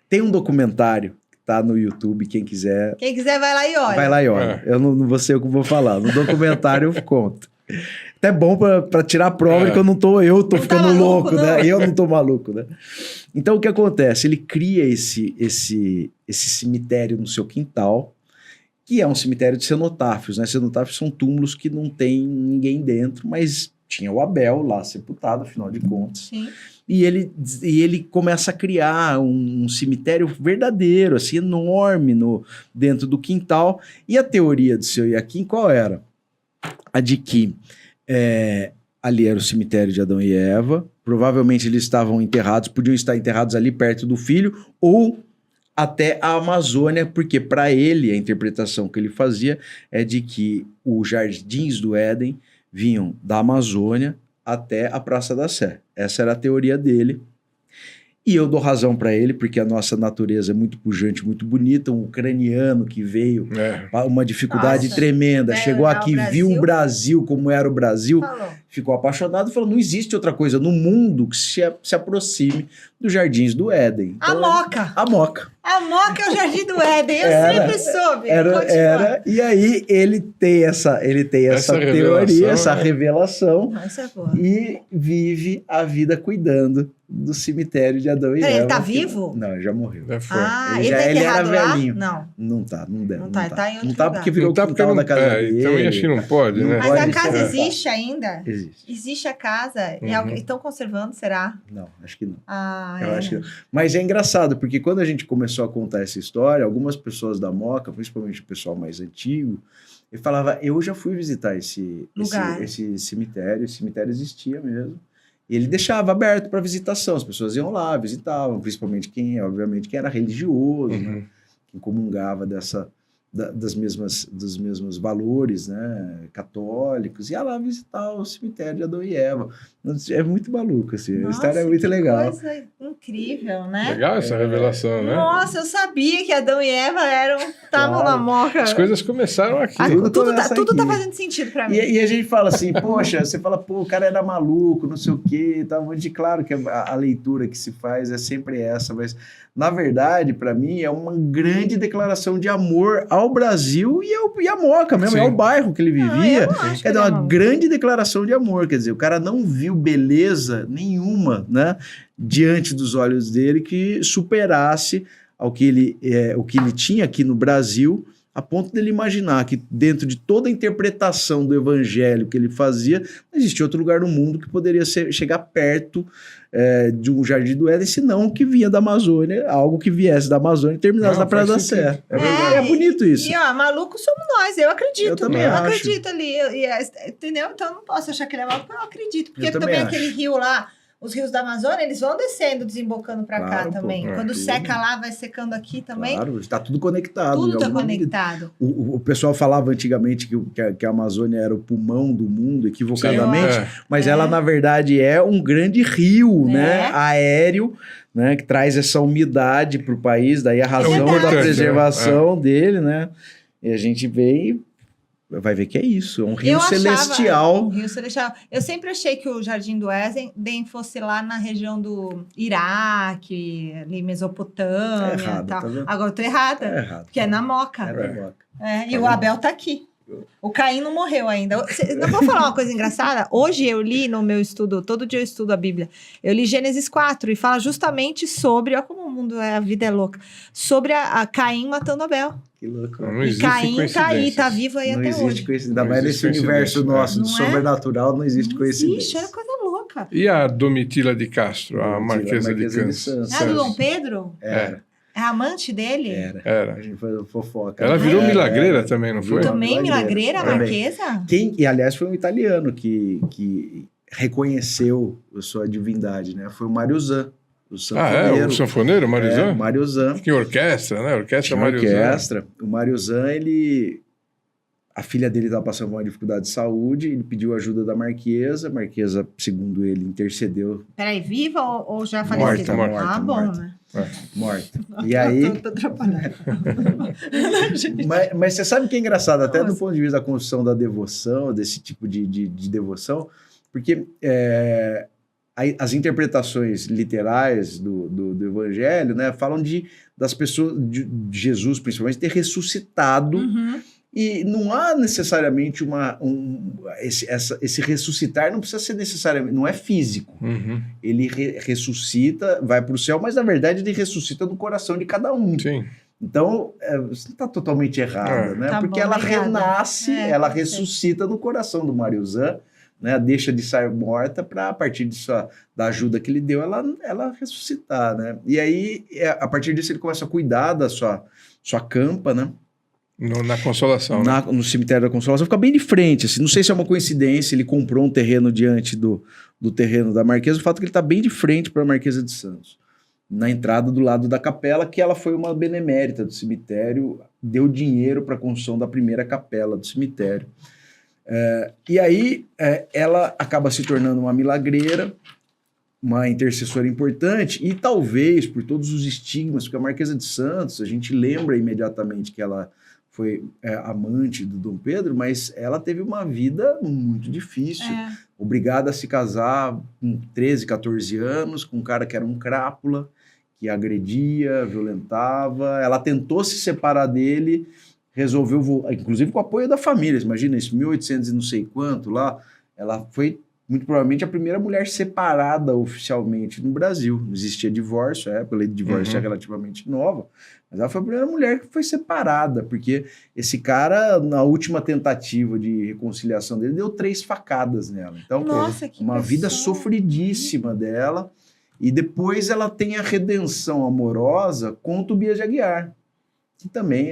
Tem um documentário que tá no YouTube, quem quiser... Quem quiser vai lá e olha. Vai lá e olha. Eu não vou ser o que vou falar. No documentário eu conto. Até bom pra tirar a prova de que eu tô ficando louco, né? Eu não tô maluco, né? Então, o que acontece? Ele cria esse cemitério no seu quintal, que é um cemitério de cenotáfios, né? Cenotáfios são túmulos que não tem ninguém dentro, mas tinha o Abel lá sepultado, afinal de contas. Sim. E ele começa a criar um cemitério verdadeiro, assim, enorme dentro do quintal. E a teoria do seu Yakin qual era? A de que ali era o cemitério de Adão e Eva, provavelmente eles estavam enterrados, podiam estar enterrados ali perto do filho, ou até a Amazônia, porque para ele, a interpretação que ele fazia é de que os jardins do Éden vinham da Amazônia até a Praça da Sé. Essa era a teoria dele. E eu dou razão para ele, porque a nossa natureza é muito pujante, muito bonita. Um ucraniano que veio, uma dificuldade tremenda, chegou aqui, viu o Brasil como era o Brasil, ficou apaixonado e falou, não existe outra coisa no mundo que se aproxime dos jardins do Éden. Então, a Moca. A Moca. A Moca é o jardim do Éden, sempre soube. E aí ele tem essa teoria, essa revelação, e vive a vida cuidando do cemitério de Adão e Eva. Ele tá vivo? Não, ele já morreu. Ele era velhinho. Não. Não tá, não deve. Não tá em outro não tá lugar. porque virou o quintal da casa dele. Então acho que não pode, né? Mas a casa existe ainda? Existe. Existe a casa? Estão conservando, será? Não, acho que não. Eu acho que não. Mas é engraçado, porque quando a gente começou a contar essa história, algumas pessoas da Moca, principalmente o pessoal mais antigo, ele falava, eu já fui visitar esse cemitério, esse cemitério existia mesmo. E ele deixava aberto para visitação, as pessoas iam lá, visitavam, principalmente quem era religioso, né? Quem comungava dos mesmos valores, né, católicos, ia lá visitar o cemitério de Adão e Eva. É muito maluco, assim. Nossa, a história é muito legal. Coisa incrível, né? Legal essa revelação, né? Nossa, eu sabia que Adão e Eva estavam na Moca. As coisas começaram aqui. Tudo tá fazendo sentido pra mim. E a gente fala assim, poxa, você fala, o cara era maluco, não sei o quê, tá muito claro que a leitura que se faz é sempre essa, mas na verdade, para mim, é uma grande declaração de amor ao Brasil e a Moca mesmo, é o bairro que ele vivia. É uma grande declaração de amor, quer dizer, o cara não viu beleza nenhuma, né, diante dos olhos dele que superasse o que ele tinha aqui no Brasil, a ponto dele imaginar que dentro de toda a interpretação do evangelho que ele fazia, não existia outro lugar no mundo que poderia chegar perto de um Jardim do Éden, senão que vinha da Amazônia, algo que viesse da Amazônia e terminasse na Praia da Sé. É bonito isso. E malucos somos nós, eu acredito. Eu também eu acho. acredito ali, entendeu? Então eu não posso achar que ele é maluco, eu acredito. Porque Eu também acho. aquele rio lá, os rios da Amazônia, eles vão descendo, desembocando pra cá também. Quando seca lá, vai secando aqui também. Claro, está tudo conectado. Tudo está conectado. O pessoal falava antigamente que a Amazônia era o pulmão do mundo, equivocadamente, mas ela, na verdade, é um grande rio, né, aéreo, né, que traz essa umidade para o país, daí a razão da preservação dele, né? E a gente vai ver que é isso, é um rio celestial. Um rio celestial. Eu sempre achei que o Jardim do Éden fosse lá na região do Iraque, ali Mesopotâmia e tal. Tá, agora eu tô errada, porque é na Moca. E o Abel tá aqui. O Caim não morreu ainda. Não vou falar uma coisa engraçada? Hoje eu li no meu estudo, todo dia eu estudo a Bíblia, eu li Gênesis 4 e fala justamente sobre, olha como o mundo a vida é louca, sobre a Caim matando Abel. Que louco. E Caim tá aí, tá vivo aí até hoje. Não existe coincidência. Ainda mais nesse universo nosso do sobrenatural, não existe coincidência. Existe, era coisa louca. E a Domitila de Castro, a Marquesa de Santos? É a do Dom Pedro? Era. É a amante dele? Era. A gente foi fofoca. Ela virou milagreira também, não foi? Também milagreira, a Marquesa? E, aliás, foi um italiano que reconheceu a sua divindade, né? Foi o Mário Zan. O sanfoneiro. O sanfoneiro, Mário Zan? Mário Zan. Que orquestra, né? Orquestra Mário Zan. O Mário Zan, a filha dele estava passando por uma dificuldade de saúde, ele pediu ajuda da Marquesa, a Marquesa, segundo ele, intercedeu. Peraí, viva ou já falecida? Morta. Bom, né? Morta. E aí... Tô atrapalhando. mas você sabe que é engraçado, até do ponto de vista da construção da devoção, desse tipo de devoção, porque as interpretações literais do Evangelho, né, falam das pessoas, de Jesus principalmente, ter ressuscitado. E não há necessariamente esse ressuscitar, não precisa ser necessariamente, não é físico. Ele ressuscita, vai para o céu, mas na verdade ele ressuscita no coração de cada um. Sim. Então, você não está totalmente errada, né? Tá porque bom, ela obrigada. renasce, ela ressuscita no coração do Mário Zan, né? Deixa de ser morta para, a partir da ajuda que ele deu, ela ressuscitar, né? E aí, a partir disso, ele começa a cuidar da sua campa, né? Na Consolação, né? No cemitério da Consolação, fica bem de frente, assim, não sei se é uma coincidência, ele comprou um terreno diante do terreno da Marquesa, o fato é que ele está bem de frente para a Marquesa de Santos, na entrada do lado da capela, que ela foi uma benemérita do cemitério, deu dinheiro para a construção da primeira capela do cemitério. E aí ela acaba se tornando uma milagreira, uma intercessora importante, e talvez por todos os estigmas, porque a Marquesa de Santos, a gente lembra imediatamente que ela foi amante do Dom Pedro, mas ela teve uma vida muito difícil, obrigada a se casar com 13, 14 anos, com um cara que era um crápula, que agredia, violentava, ela tentou se separar dele, resolveu, inclusive com o apoio da família, imagina isso, 1800 e não sei quanto lá, ela foi muito provavelmente a primeira mulher separada oficialmente no Brasil. Não existia divórcio, a lei de divórcio é relativamente nova, mas ela foi a primeira mulher que foi separada, porque esse cara, na última tentativa de reconciliação dele, deu 3 facadas nela. Então, uma vida sofridíssima dela, e depois ela tem a redenção amorosa com Tobias de Aguiar, que também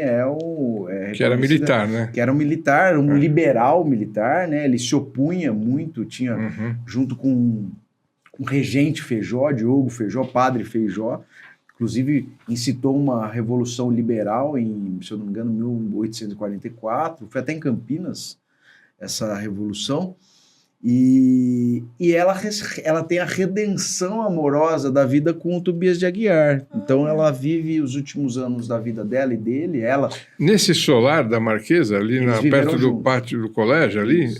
que era militar, né? Que era um militar, um liberal militar, né? Ele se opunha muito, tinha, junto com o regente Feijó, Diogo Feijó, padre Feijó, inclusive incitou uma revolução liberal em, se eu não me engano, 1844, foi até em Campinas, essa revolução, e ela tem a redenção amorosa da vida com o Tobias de Aguiar. Então ela vive os últimos anos da vida dela e dele, Nesse solar da Marquesa, ali perto do pátio do colégio, ali,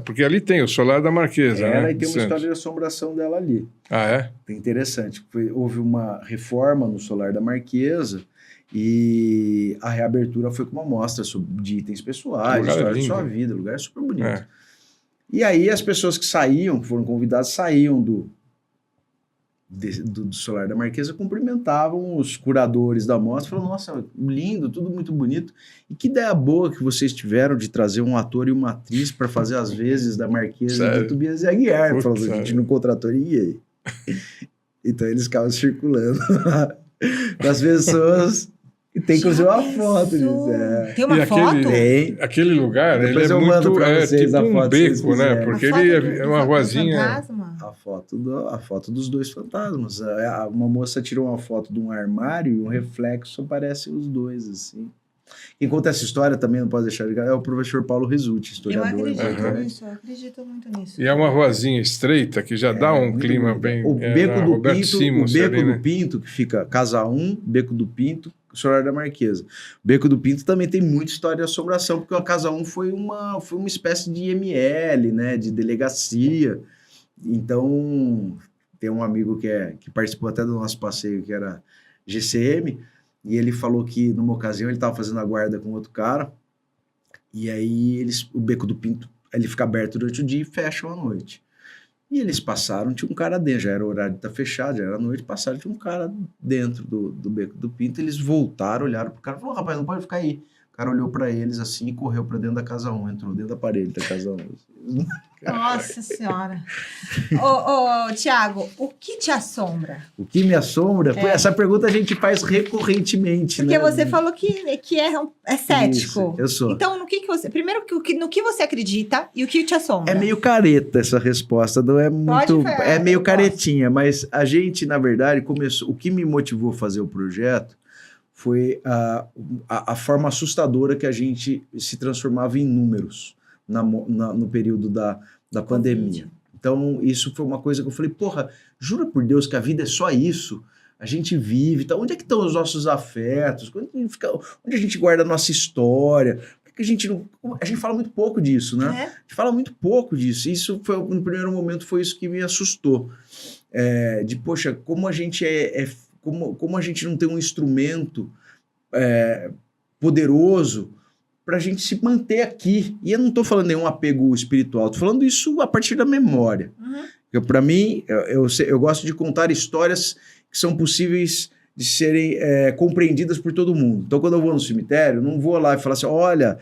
porque ali tem o solar da Marquesa, né? E tem uma história de assombração dela ali. É interessante. Houve uma reforma no solar da Marquesa, e a reabertura foi com uma mostra de itens pessoais, história de sua vida, lugar super bonito. E aí as pessoas que foram convidadas, saíam do Solar da Marquesa cumprimentavam os curadores da mostra, falavam, nossa, lindo, tudo muito bonito. E que ideia boa que vocês tiveram de trazer um ator e uma atriz para fazer as vezes da Marquesa e do Tobias e Aguiar. Falou, a gente não contratou ninguém. Então eles ficavam circulando com as pessoas. E tem que fazer uma foto disso. Tem uma foto? Tem. Aquele lugar, Depois ele é muito tipo um beco, né? Porque ele é uma ruazinha... A foto dos dois fantasmas. Uma moça tirou uma foto de um armário e um reflexo aparece os dois, assim. Quem conta essa história também, não pode deixar de ligar, é o professor Paulo Resulti, historiador. Eu acredito muito nisso. E é uma ruazinha estreita que já dá um clima bem... O Beco do Roberto Pinto, Simons, o Beco ali, do né? Pinto, que fica Casa 1, Beco do Pinto, Solar da Marquesa. O Beco do Pinto também tem muita história de assombração, porque a Casa 1 foi uma espécie de IML, né, de delegacia. Então, tem um amigo que participou até do nosso passeio, que era GCM, e ele falou que, numa ocasião, ele estava fazendo a guarda com outro cara, e aí o Beco do Pinto ele fica aberto durante o dia e fecha à noite. E eles passaram, tinha um cara dentro, já era horário de estar fechado, já era noite, passaram, tinha um cara dentro do Beco do Pinto, eles voltaram, olharam pro cara e falaram, rapaz, não pode ficar aí. O cara olhou para eles assim e correu para dentro da Casa 1, entrou dentro da parede da Casa 1. Nossa Senhora. Ô, Tiago, o que te assombra? O que me assombra? Essa pergunta a gente faz recorrentemente, porque né? você falou que é cético. Isso, eu sou. Então, no que você... Primeiro, no que você acredita e o que te assombra? É meio careta essa resposta, não é muito... É meio caretinha, mas a gente, na verdade, começou... O que me motivou a fazer o projeto foi a forma assustadora que a gente se transformava em números no período da pandemia. Então, isso foi uma coisa que eu falei, porra, jura por Deus que a vida é só isso? A gente vive, tá? Onde é que estão os nossos afetos? Onde a gente guarda a nossa história? Porque a gente não... A gente fala muito pouco disso, né? A gente fala muito pouco disso. Isso, no primeiro momento, foi isso que me assustou. Poxa, como a gente como a gente não tem um instrumento poderoso para a gente se manter aqui. E eu não estou falando nenhum apego espiritual, estou falando isso a partir da memória. Para mim, eu gosto de contar histórias que são possíveis de serem compreendidas por todo mundo. Então, quando eu vou no cemitério, eu não vou lá e falar assim, olha,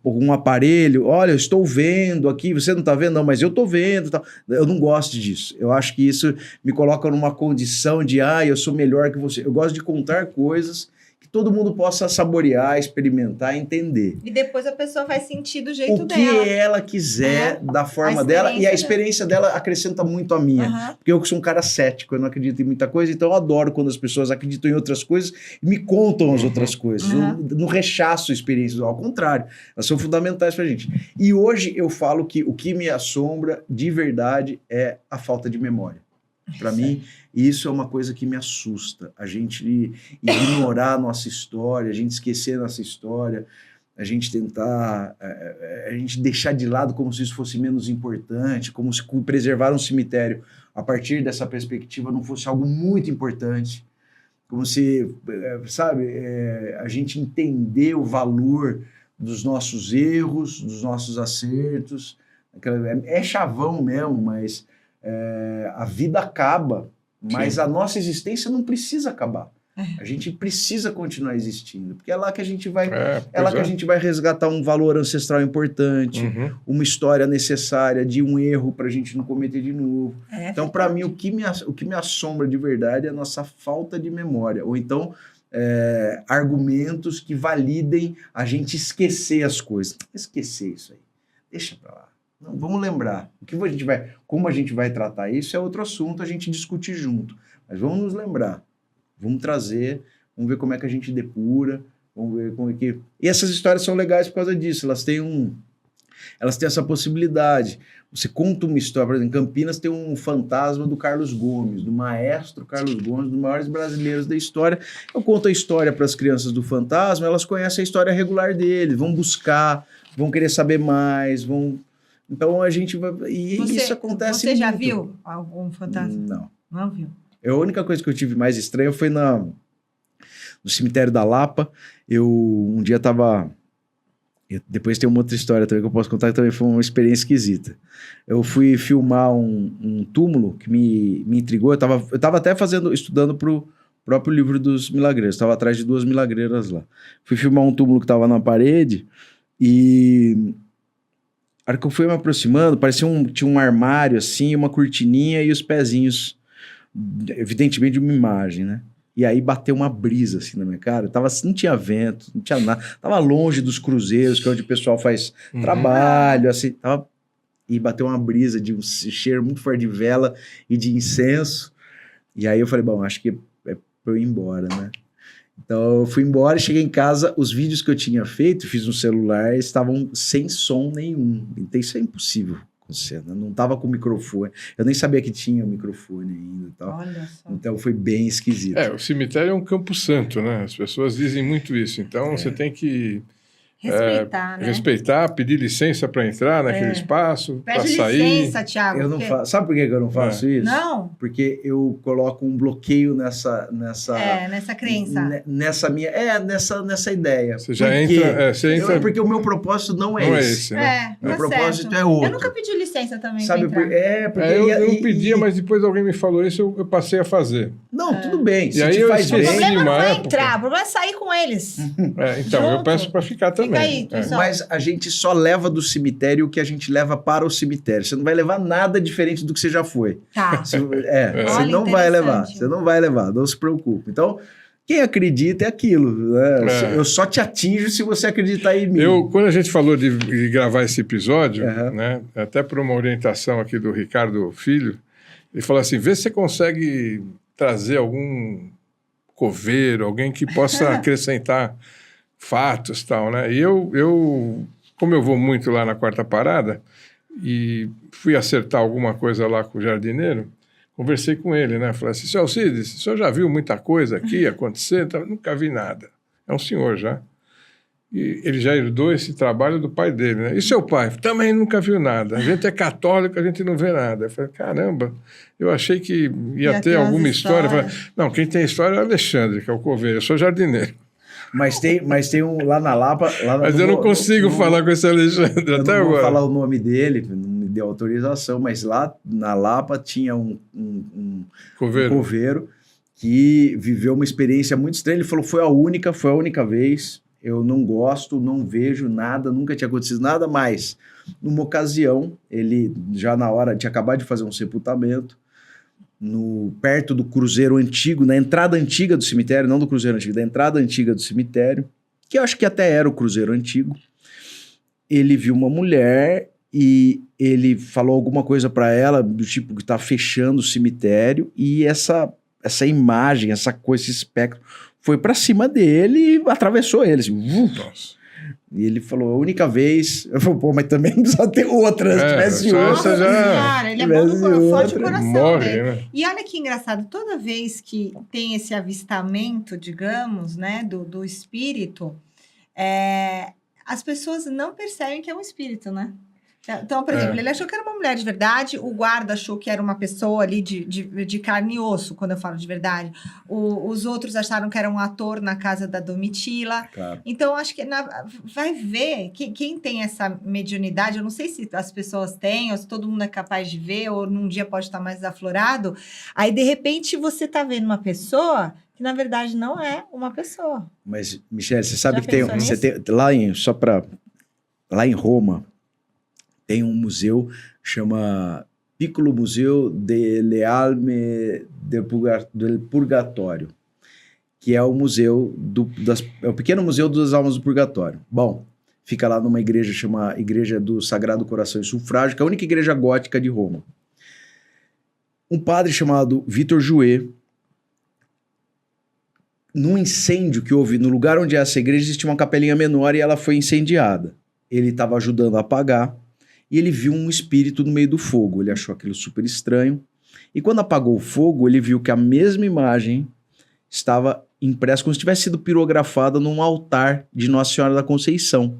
um aparelho, olha, eu estou vendo aqui, você não está vendo? Não, mas eu estou vendo. Tal. Eu não gosto disso. Eu acho que isso me coloca numa condição de, eu sou melhor que você. Eu gosto de contar coisas que todo mundo possa saborear, experimentar, entender. E depois a pessoa vai sentir do jeito dela. O que ela quiser, da forma dela, e a experiência dela acrescenta muito a minha. Porque eu sou um cara cético, eu não acredito em muita coisa, então eu adoro quando as pessoas acreditam em outras coisas e me contam as outras coisas. Eu não rechaço experiências, ao contrário, elas são fundamentais pra gente. E hoje eu falo que o que me assombra de verdade é a falta de memória. Para mim, isso é uma coisa que me assusta. A gente ignorar a nossa história, a gente esquecer a nossa história, a gente tentar... a gente deixar de lado como se isso fosse menos importante, como se preservar um cemitério a partir dessa perspectiva não fosse algo muito importante. Como se, sabe, a gente entender o valor dos nossos erros, dos nossos acertos. É chavão mesmo, mas... a vida acaba, mas a nossa existência não precisa acabar. A gente precisa continuar existindo, porque é lá que a gente vai, a gente vai resgatar um valor ancestral importante, uma história necessária de um erro para a gente não cometer de novo. Então, para mim, o que me assombra de verdade é a nossa falta de memória, ou então argumentos que validem a gente esquecer as coisas. Esquecer isso aí, deixa para lá. Não, vamos lembrar. Como a gente vai tratar isso é outro assunto, a gente discutir junto. Mas vamos nos lembrar. Vamos trazer, vamos ver como é que a gente depura, vamos ver como é que... E essas histórias são legais por causa disso, elas têm essa possibilidade. Você conta uma história, por exemplo, em Campinas tem um fantasma do Carlos Gomes, do maestro Carlos Gomes, um dos maiores brasileiros da história. Eu conto a história para as crianças do fantasma, elas conhecem a história regular dele, vão buscar, vão querer saber mais, vão... Então a gente vai... isso acontece muito. Você já viu algum fantasma? Não. Não viu? A única coisa que eu tive mais estranha foi no cemitério da Lapa. Um dia estava Depois tem uma outra história também que eu posso contar, que também foi uma experiência esquisita. Eu fui filmar um túmulo que me intrigou. Eu tava até estudando pro próprio livro dos milagreiros. Estava atrás de 2 milagreiras lá. Fui filmar um túmulo que estava na parede e... A hora que eu fui me aproximando, parecia tinha um armário assim, uma cortininha e os pezinhos, evidentemente, de uma imagem, né? E aí bateu uma brisa assim na minha cara. Não tinha vento, não tinha nada. Tava longe dos cruzeiros, que é onde o pessoal faz trabalho, assim. E bateu uma brisa de um cheiro muito forte de vela e de incenso. E aí eu falei, bom, acho que é pra eu ir embora, né? Então eu fui embora e cheguei em casa, os vídeos que eu tinha feito, fiz no celular, estavam sem som nenhum. Então isso é impossível acontecer, né? Não tava com microfone. Eu nem sabia que tinha microfone ainda e tal. Olha só. Então foi bem esquisito. O cemitério é um campo santo, né? As pessoas dizem muito isso. Então você tem que respeitar, né? Respeitar, pedir licença para entrar naquele espaço, para sair. Pede licença, Thiago. Eu não faço. Sabe por que eu não faço isso? Não. Porque eu coloco um bloqueio nessa crença. Nessa ideia. Você já entra. Porque o meu propósito não é esse. Né? Meu propósito é outro. Eu nunca pedi licença também. Sabe eu pedia, mas depois alguém me falou isso, eu passei a fazer. Não, tudo bem. E aí te faz bem. O problema não é entrar, o problema é sair com eles. Então, eu peço para ficar também. Aí, mas a gente só leva do cemitério o que a gente leva para o cemitério. Você não vai levar nada diferente do que você já foi. Tá. Você não vai levar. Você não vai levar, não se preocupe. Então, quem acredita é aquilo. Né? Eu só te atinjo se você acreditar em mim. Quando a gente falou de gravar esse episódio, né, até por uma orientação aqui do Ricardo Filho, ele falou assim, vê se você consegue trazer algum coveiro, alguém que possa acrescentar fatos e tal, né? E como eu vou muito lá na Quarta Parada e fui acertar alguma coisa lá com o jardineiro, conversei com ele, né? Falei assim, seu Alcides, o senhor já viu muita coisa aqui acontecer? Nunca vi nada. É um senhor já. E ele já herdou esse trabalho do pai dele, né? E seu pai? Também nunca viu nada. A gente é católico, a gente não vê nada. Eu falei, caramba, eu achei que ia ter alguma história. Eu falei, não, quem tem história é o Alexandre, que é o coveiro. Eu sou jardineiro. Mas tem um lá na Lapa... Mas eu não consigo falar com esse Alexandre até agora. Eu não vou falar o nome dele, não me deu autorização, mas lá na Lapa tinha um coveiro que viveu uma experiência muito estranha. Ele falou, foi a única vez, eu não gosto, não vejo nada, nunca tinha acontecido nada, mas numa ocasião, ele já na hora tinha acabado de fazer um sepultamento, perto do cruzeiro antigo, na entrada antiga do cemitério, não do cruzeiro antigo, da entrada antiga do cemitério, que eu acho que até era o cruzeiro antigo, ele viu uma mulher e ele falou alguma coisa para ela, do tipo que tá fechando o cemitério, e essa imagem, essa coisa, esse espectro, foi para cima dele e atravessou ele, assim, Nossa. E ele falou, a única vez... Eu falei, pô, mas também não precisa ter outra. Se tivesse outra... Cara, ele é bom forte do coração morre, dele. Né? E olha que engraçado, toda vez que tem esse avistamento, digamos, né, do espírito, as pessoas não percebem que é um espírito, né? Então, por exemplo, ele achou que era uma mulher de verdade, o guarda achou que era uma pessoa ali de carne e osso, quando eu falo de verdade. Os outros acharam que era um ator na casa da Domitila. Claro. Então, acho que vai ver quem tem essa mediunidade, eu não sei se as pessoas têm, ou se todo mundo é capaz de ver, ou num dia pode estar mais aflorado. Aí, de repente, você está vendo uma pessoa que, na verdade, não é uma pessoa. Mas, Michele, você sabe Já que tem lá em Roma, tem um museu que chama Piccolo Museo delle Alme del Purgatório, que é o museu é o pequeno museu das almas do purgatório. Bom, fica lá numa igreja chama Igreja do Sagrado Coração e Sufrágio, que é a única igreja gótica de Roma. Um padre chamado Vitor Jouet, num incêndio que houve no lugar onde é essa igreja, existia uma capelinha menor e ela foi incendiada. Ele estava ajudando a apagar. E ele viu um espírito no meio do fogo. Ele achou aquilo super estranho. E quando apagou o fogo, ele viu que a mesma imagem estava impressa como se tivesse sido pirografada num altar de Nossa Senhora da Conceição.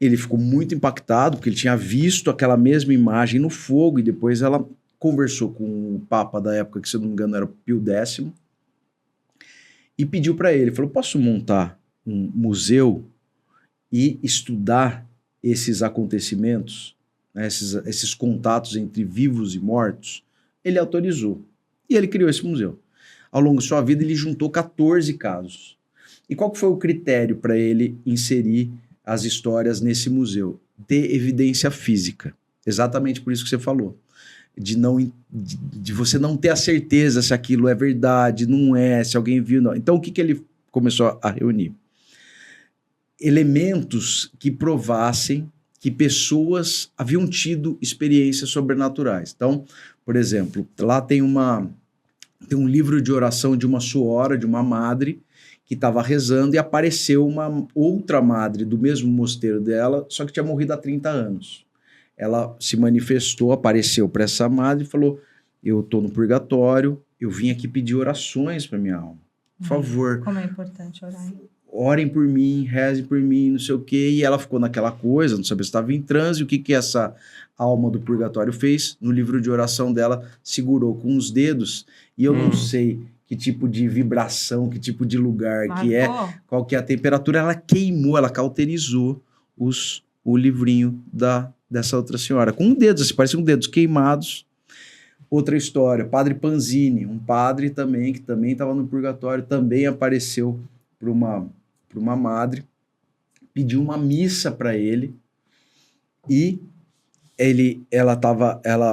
Ele ficou muito impactado, porque ele tinha visto aquela mesma imagem no fogo, e depois ela conversou com o Papa da época, que se eu não me engano era Pio X, e pediu para ele, falou, posso montar um museu e estudar esses acontecimentos, né, esses contatos entre vivos e mortos, ele autorizou. E ele criou esse museu. Ao longo de sua vida, ele juntou 14 casos. E qual que foi o critério para ele inserir as histórias nesse museu? Ter evidência física. Exatamente por isso que você falou. De você não ter a certeza se aquilo é verdade, não é, se alguém viu, não. Então, o que ele começou a reunir? Elementos que provassem que pessoas haviam tido experiências sobrenaturais. Então, por exemplo, lá tem um livro de oração de uma suora, de uma madre, que estava rezando e apareceu uma outra madre do mesmo mosteiro dela, só que tinha morrido há 30 anos. Ela se manifestou, apareceu para essa madre e falou: eu estou no purgatório, eu vim aqui pedir orações para minha alma. Por favor. Como é importante orar, hein? Orem por mim, rezem por mim, não sei o quê. E ela ficou naquela coisa, não sabia se estava em transe. O que essa alma do purgatório fez? No livro de oração dela, segurou com os dedos. E eu não sei que tipo de vibração, que tipo de lugar que é, qual que é a temperatura. Ela queimou, ela cauterizou o livrinho dessa outra senhora. Com dedos, assim, pareciam dedos queimados. Outra história, Padre Panzini, um padre também, que também estava no purgatório, também apareceu para uma madre, pediu uma missa para ele, e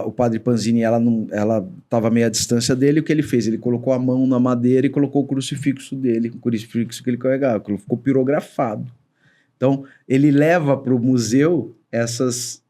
o Padre Panzini, ela estava meio à distância dele. O que ele fez? Ele colocou a mão na madeira e colocou o crucifixo dele, o crucifixo que ele carregava, que ficou pirografado. Então, ele leva para o museu essas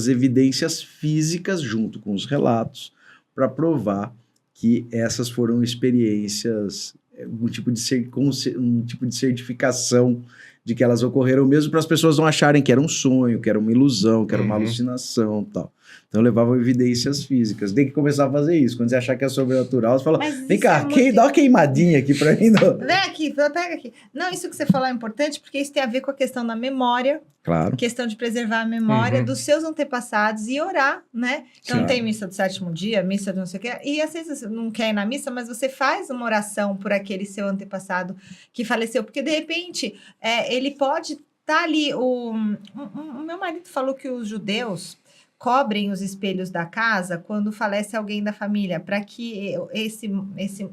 evidências físicas junto com os relatos para provar que essas foram experiências, um tipo de certificação de que elas ocorreram, mesmo para as pessoas não acharem que era um sonho, que era uma ilusão, que era uma alucinação e tal. Então levavam evidências físicas. Tem que começar a fazer isso. Quando você achar que é sobrenatural, você fala: vem cá, dá uma queimadinha aqui para mim. Vem aqui, pega aqui. Não, isso que você falou é importante, porque isso tem a ver com a questão da memória. Claro. Questão de preservar a memória dos seus antepassados e orar, né? Então tem missa do 7º dia, missa do não sei o quê, e às vezes você não quer ir na missa, mas você faz uma oração por aquele seu antepassado que faleceu, porque de repente ele pode estar ali. O meu marido falou que os judeus cobrem os espelhos da casa quando falece alguém da família, para que esse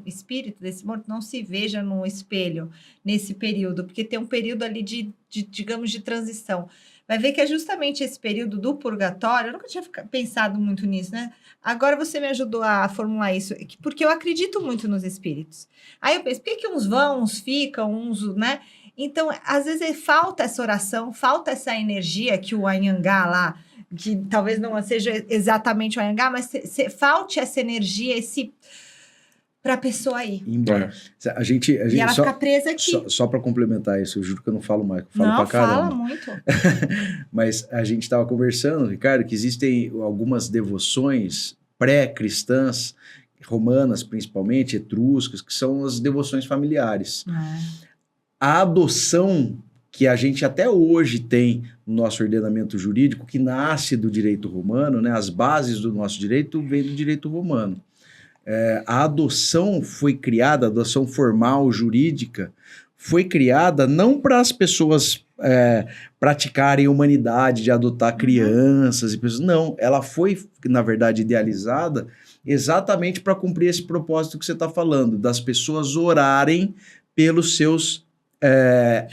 espírito desse morto não se veja no espelho nesse período, porque tem um período ali digamos, de transição. Vai ver que é justamente esse período do purgatório. Eu nunca tinha pensado muito nisso, né? Agora você me ajudou a formular isso, porque eu acredito muito nos espíritos. Aí eu penso, por que uns vão, uns ficam, uns, né? Então, às vezes falta essa oração, falta essa energia que o Anhangá lá, que talvez não seja exatamente o Anhangá, mas falte essa energia, para a pessoa ir. Embora. A gente e ela fica presa aqui. Só para complementar isso, eu juro que eu não falo mais, eu falo pra caramba. Não, fala muito. Mas a gente estava conversando, Ricardo, que existem algumas devoções pré-cristãs, romanas principalmente, etruscas, que são as devoções familiares. A adoção que a gente até hoje tem no nosso ordenamento jurídico, que nasce do direito romano, né? As bases do nosso direito vêm do direito romano. A adoção foi criada, a adoção formal, jurídica, foi criada não para as pessoas praticarem a humanidade de adotar crianças e pessoas. Não, ela foi, na verdade, idealizada exatamente para cumprir esse propósito que você está falando, das pessoas orarem pelos seus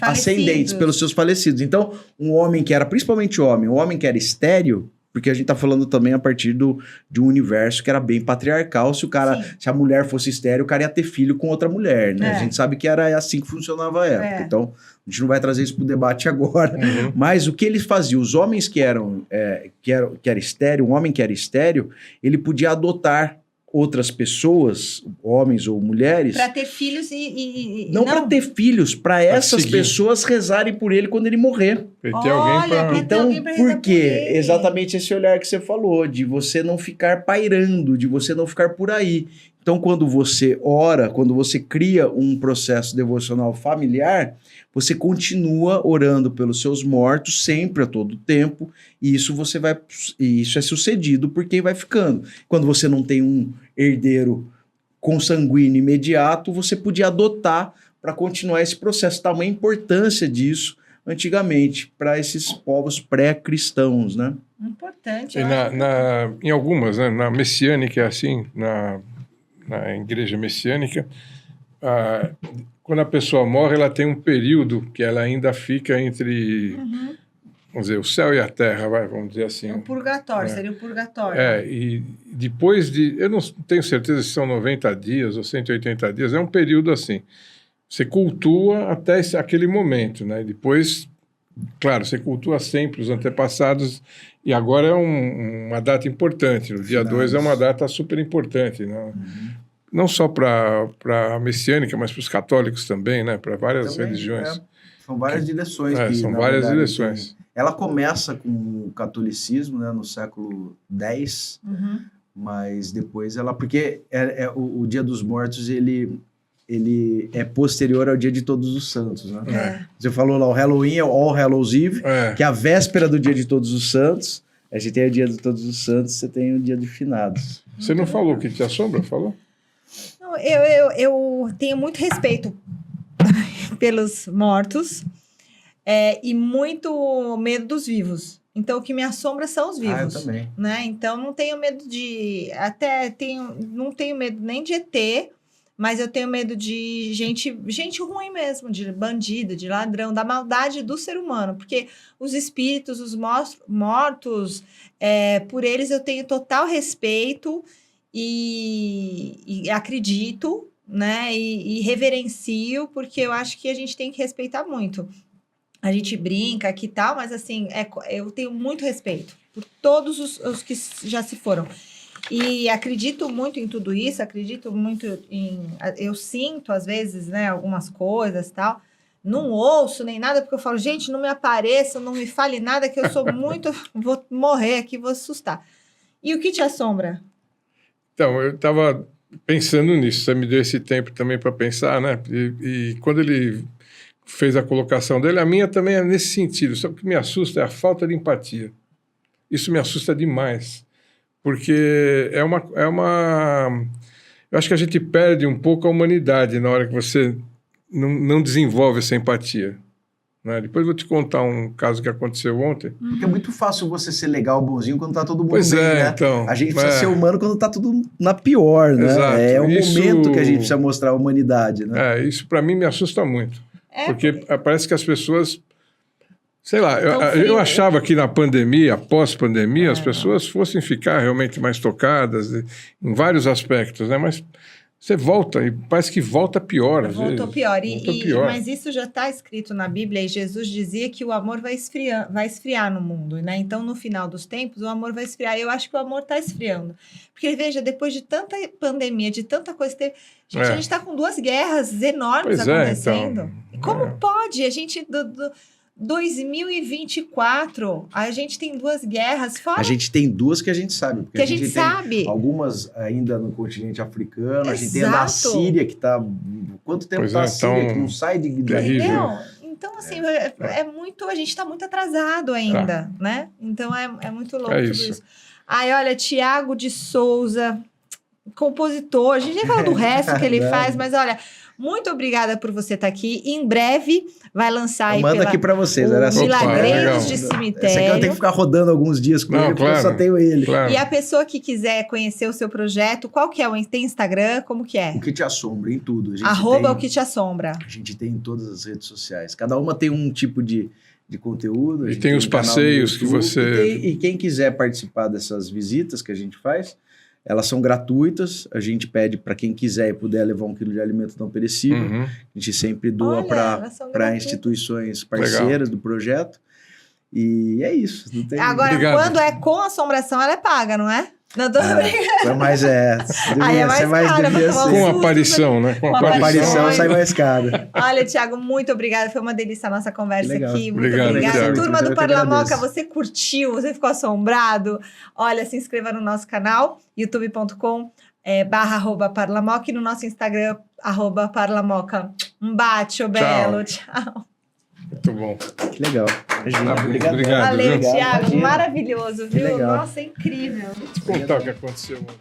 ascendentes, pelos seus falecidos. Então, um homem que era, principalmente um homem que era estéril, porque a gente tá falando também a partir de um universo que era bem patriarcal. Se a mulher fosse estéril, o cara ia ter filho com outra mulher, né? A gente sabe que era assim que funcionava a época. Então, a gente não vai trazer isso pro debate agora. Mas o que eles faziam? Os homens que era estéril, um homem que era estéril, ele podia adotar outras pessoas, homens ou mulheres... Para ter filhos Não para ter filhos, para essas pessoas rezarem por ele quando ele morrer. Então, por quê? Exatamente esse olhar que você falou, de você não ficar pairando, de você não ficar por aí. Então, quando você ora, quando você cria um processo devocional familiar, você continua orando pelos seus mortos sempre, a todo tempo, e isso é sucedido por quem vai ficando. Quando você não tem um herdeiro consanguíneo imediato, você podia adotar para continuar esse processo. Tamanha importância disso antigamente, para esses povos pré-cristãos, né? Importante. Em algumas, né? Na messiânica é assim, na igreja messiânica, quando a pessoa morre, ela tem um período que ela ainda fica entre, vamos dizer, o céu e a terra, vamos dizer assim. É um purgatório, seria o purgatório. E depois eu não tenho certeza se são 90 dias ou 180 dias, é um período assim. Você cultua até aquele momento, né? Depois, claro, você cultua sempre os antepassados e agora é uma data importante. O dia 2 é uma data super importante, né? Não só para a messiânica, mas para os católicos também, né? Para várias religiões. São várias direções. São várias direções. Ela começa com o catolicismo, né? No século X, mas depois ela... Porque o Dia dos Mortos, ele é posterior ao Dia de Todos os Santos, né? Você falou lá, o Halloween é o All Hallows Eve, que é a véspera do Dia de Todos os Santos. A gente tem o Dia de Todos os Santos, você tem o Dia de Finados. Você não falou o que te assombra? Falou? Não, eu tenho muito respeito pelos mortos e muito medo dos vivos. Então, o que me assombra são os vivos. Eu também. Né? Então, não tenho medo de... não tenho medo nem de ET, mas eu tenho medo de gente ruim mesmo, de bandido, de ladrão, da maldade do ser humano. Porque os espíritos, os mortos, por eles eu tenho total respeito e acredito, né? E reverencio, porque eu acho que a gente tem que respeitar muito. A gente brinca aqui e tal, mas assim, eu tenho muito respeito por todos os que já se foram. E acredito muito em tudo isso, acredito muito eu sinto, às vezes, né, algumas coisas e tal. Não ouço nem nada, porque eu falo, gente, não me apareça, não me fale nada, que eu sou muito... vou morrer aqui, vou assustar. E o que te assombra? Então, eu estava pensando nisso, você me deu esse tempo também para pensar, né? E quando ele fez a colocação dele, a minha também é nesse sentido. Só que o que me assusta é a falta de empatia. Isso me assusta demais. Porque eu acho que a gente perde um pouco a humanidade na hora que você não desenvolve essa empatia. Né? Depois eu vou te contar um caso que aconteceu ontem. Porque é muito fácil você ser legal, bonzinho, quando tá todo mundo bem, né? Então, a gente precisa ser humano quando tá tudo na pior, né? Exato. É o momento que a gente precisa mostrar a humanidade, né? Isso para mim me assusta muito. Porque parece que as pessoas... Sei lá, eu achava que na pandemia, pós-pandemia, as pessoas fossem ficar realmente mais tocadas em vários aspectos, né? Mas você volta e parece que volta pior. Voltou pior. Pior. Mas isso já está escrito na Bíblia e Jesus dizia que o amor vai esfriar no mundo, né? Então, no final dos tempos, o amor vai esfriar. Eu acho que o amor está esfriando. Porque, veja, depois de tanta pandemia, de tanta coisa que teve... Gente, a gente está com 2 guerras enormes acontecendo. Então, Como pode? A gente... 2024, a gente tem 2 guerras fora. A gente tem 2 que a gente sabe. Porque que a gente sabe. Algumas ainda no continente africano. A gente tem a da Síria, que está... Quanto tempo está a Síria, que não sai de... Entendeu? Então, assim, muito... A gente está muito atrasado ainda, né? Então, é muito louco tudo isso. Aí, olha, Tiago de Souza, compositor. A gente nem falou do resto que ele faz, mas olha... Muito obrigada por você estar aqui. Em breve vai lançar aí aqui para vocês, era assim. Milagreiros de Cemitério. Essa aqui eu tenho que ficar rodando alguns dias com ele, porque eu só tenho ele. Claro. E a pessoa que quiser conhecer o seu projeto, qual que é? Tem Instagram? Como que é? O que te assombra, em tudo. @o que te assombra. A gente tem em todas as redes sociais. Cada uma tem um tipo de conteúdo. E tem os passeios que você... E quem quiser participar dessas visitas que a gente faz... Elas são gratuitas, a gente pede para quem quiser e puder levar 1 quilo de alimento não perecível. A gente sempre doa para instituições parceiras do projeto. E é isso. Não tem... Agora, quando é com assombração, ela é paga, não é? Não tô brincando. Mas aí é mais caro. Com aparição, né? Com aparição sai mais caro. Olha, Thiago, muito obrigada. Foi uma delícia a nossa conversa aqui. Muito obrigado. Turma do Parlamoca, você curtiu? Você ficou assombrado? Olha, se inscreva no nosso canal, youtube.com/parlamoca e no nosso Instagram, @parlamoca. Um bate, belo. Tchau. Muito bom. Que legal. Obrigado. Valeu, Thiago. Maravilhoso, viu? Nossa, é incrível. Vou te contar o que aconteceu ontem.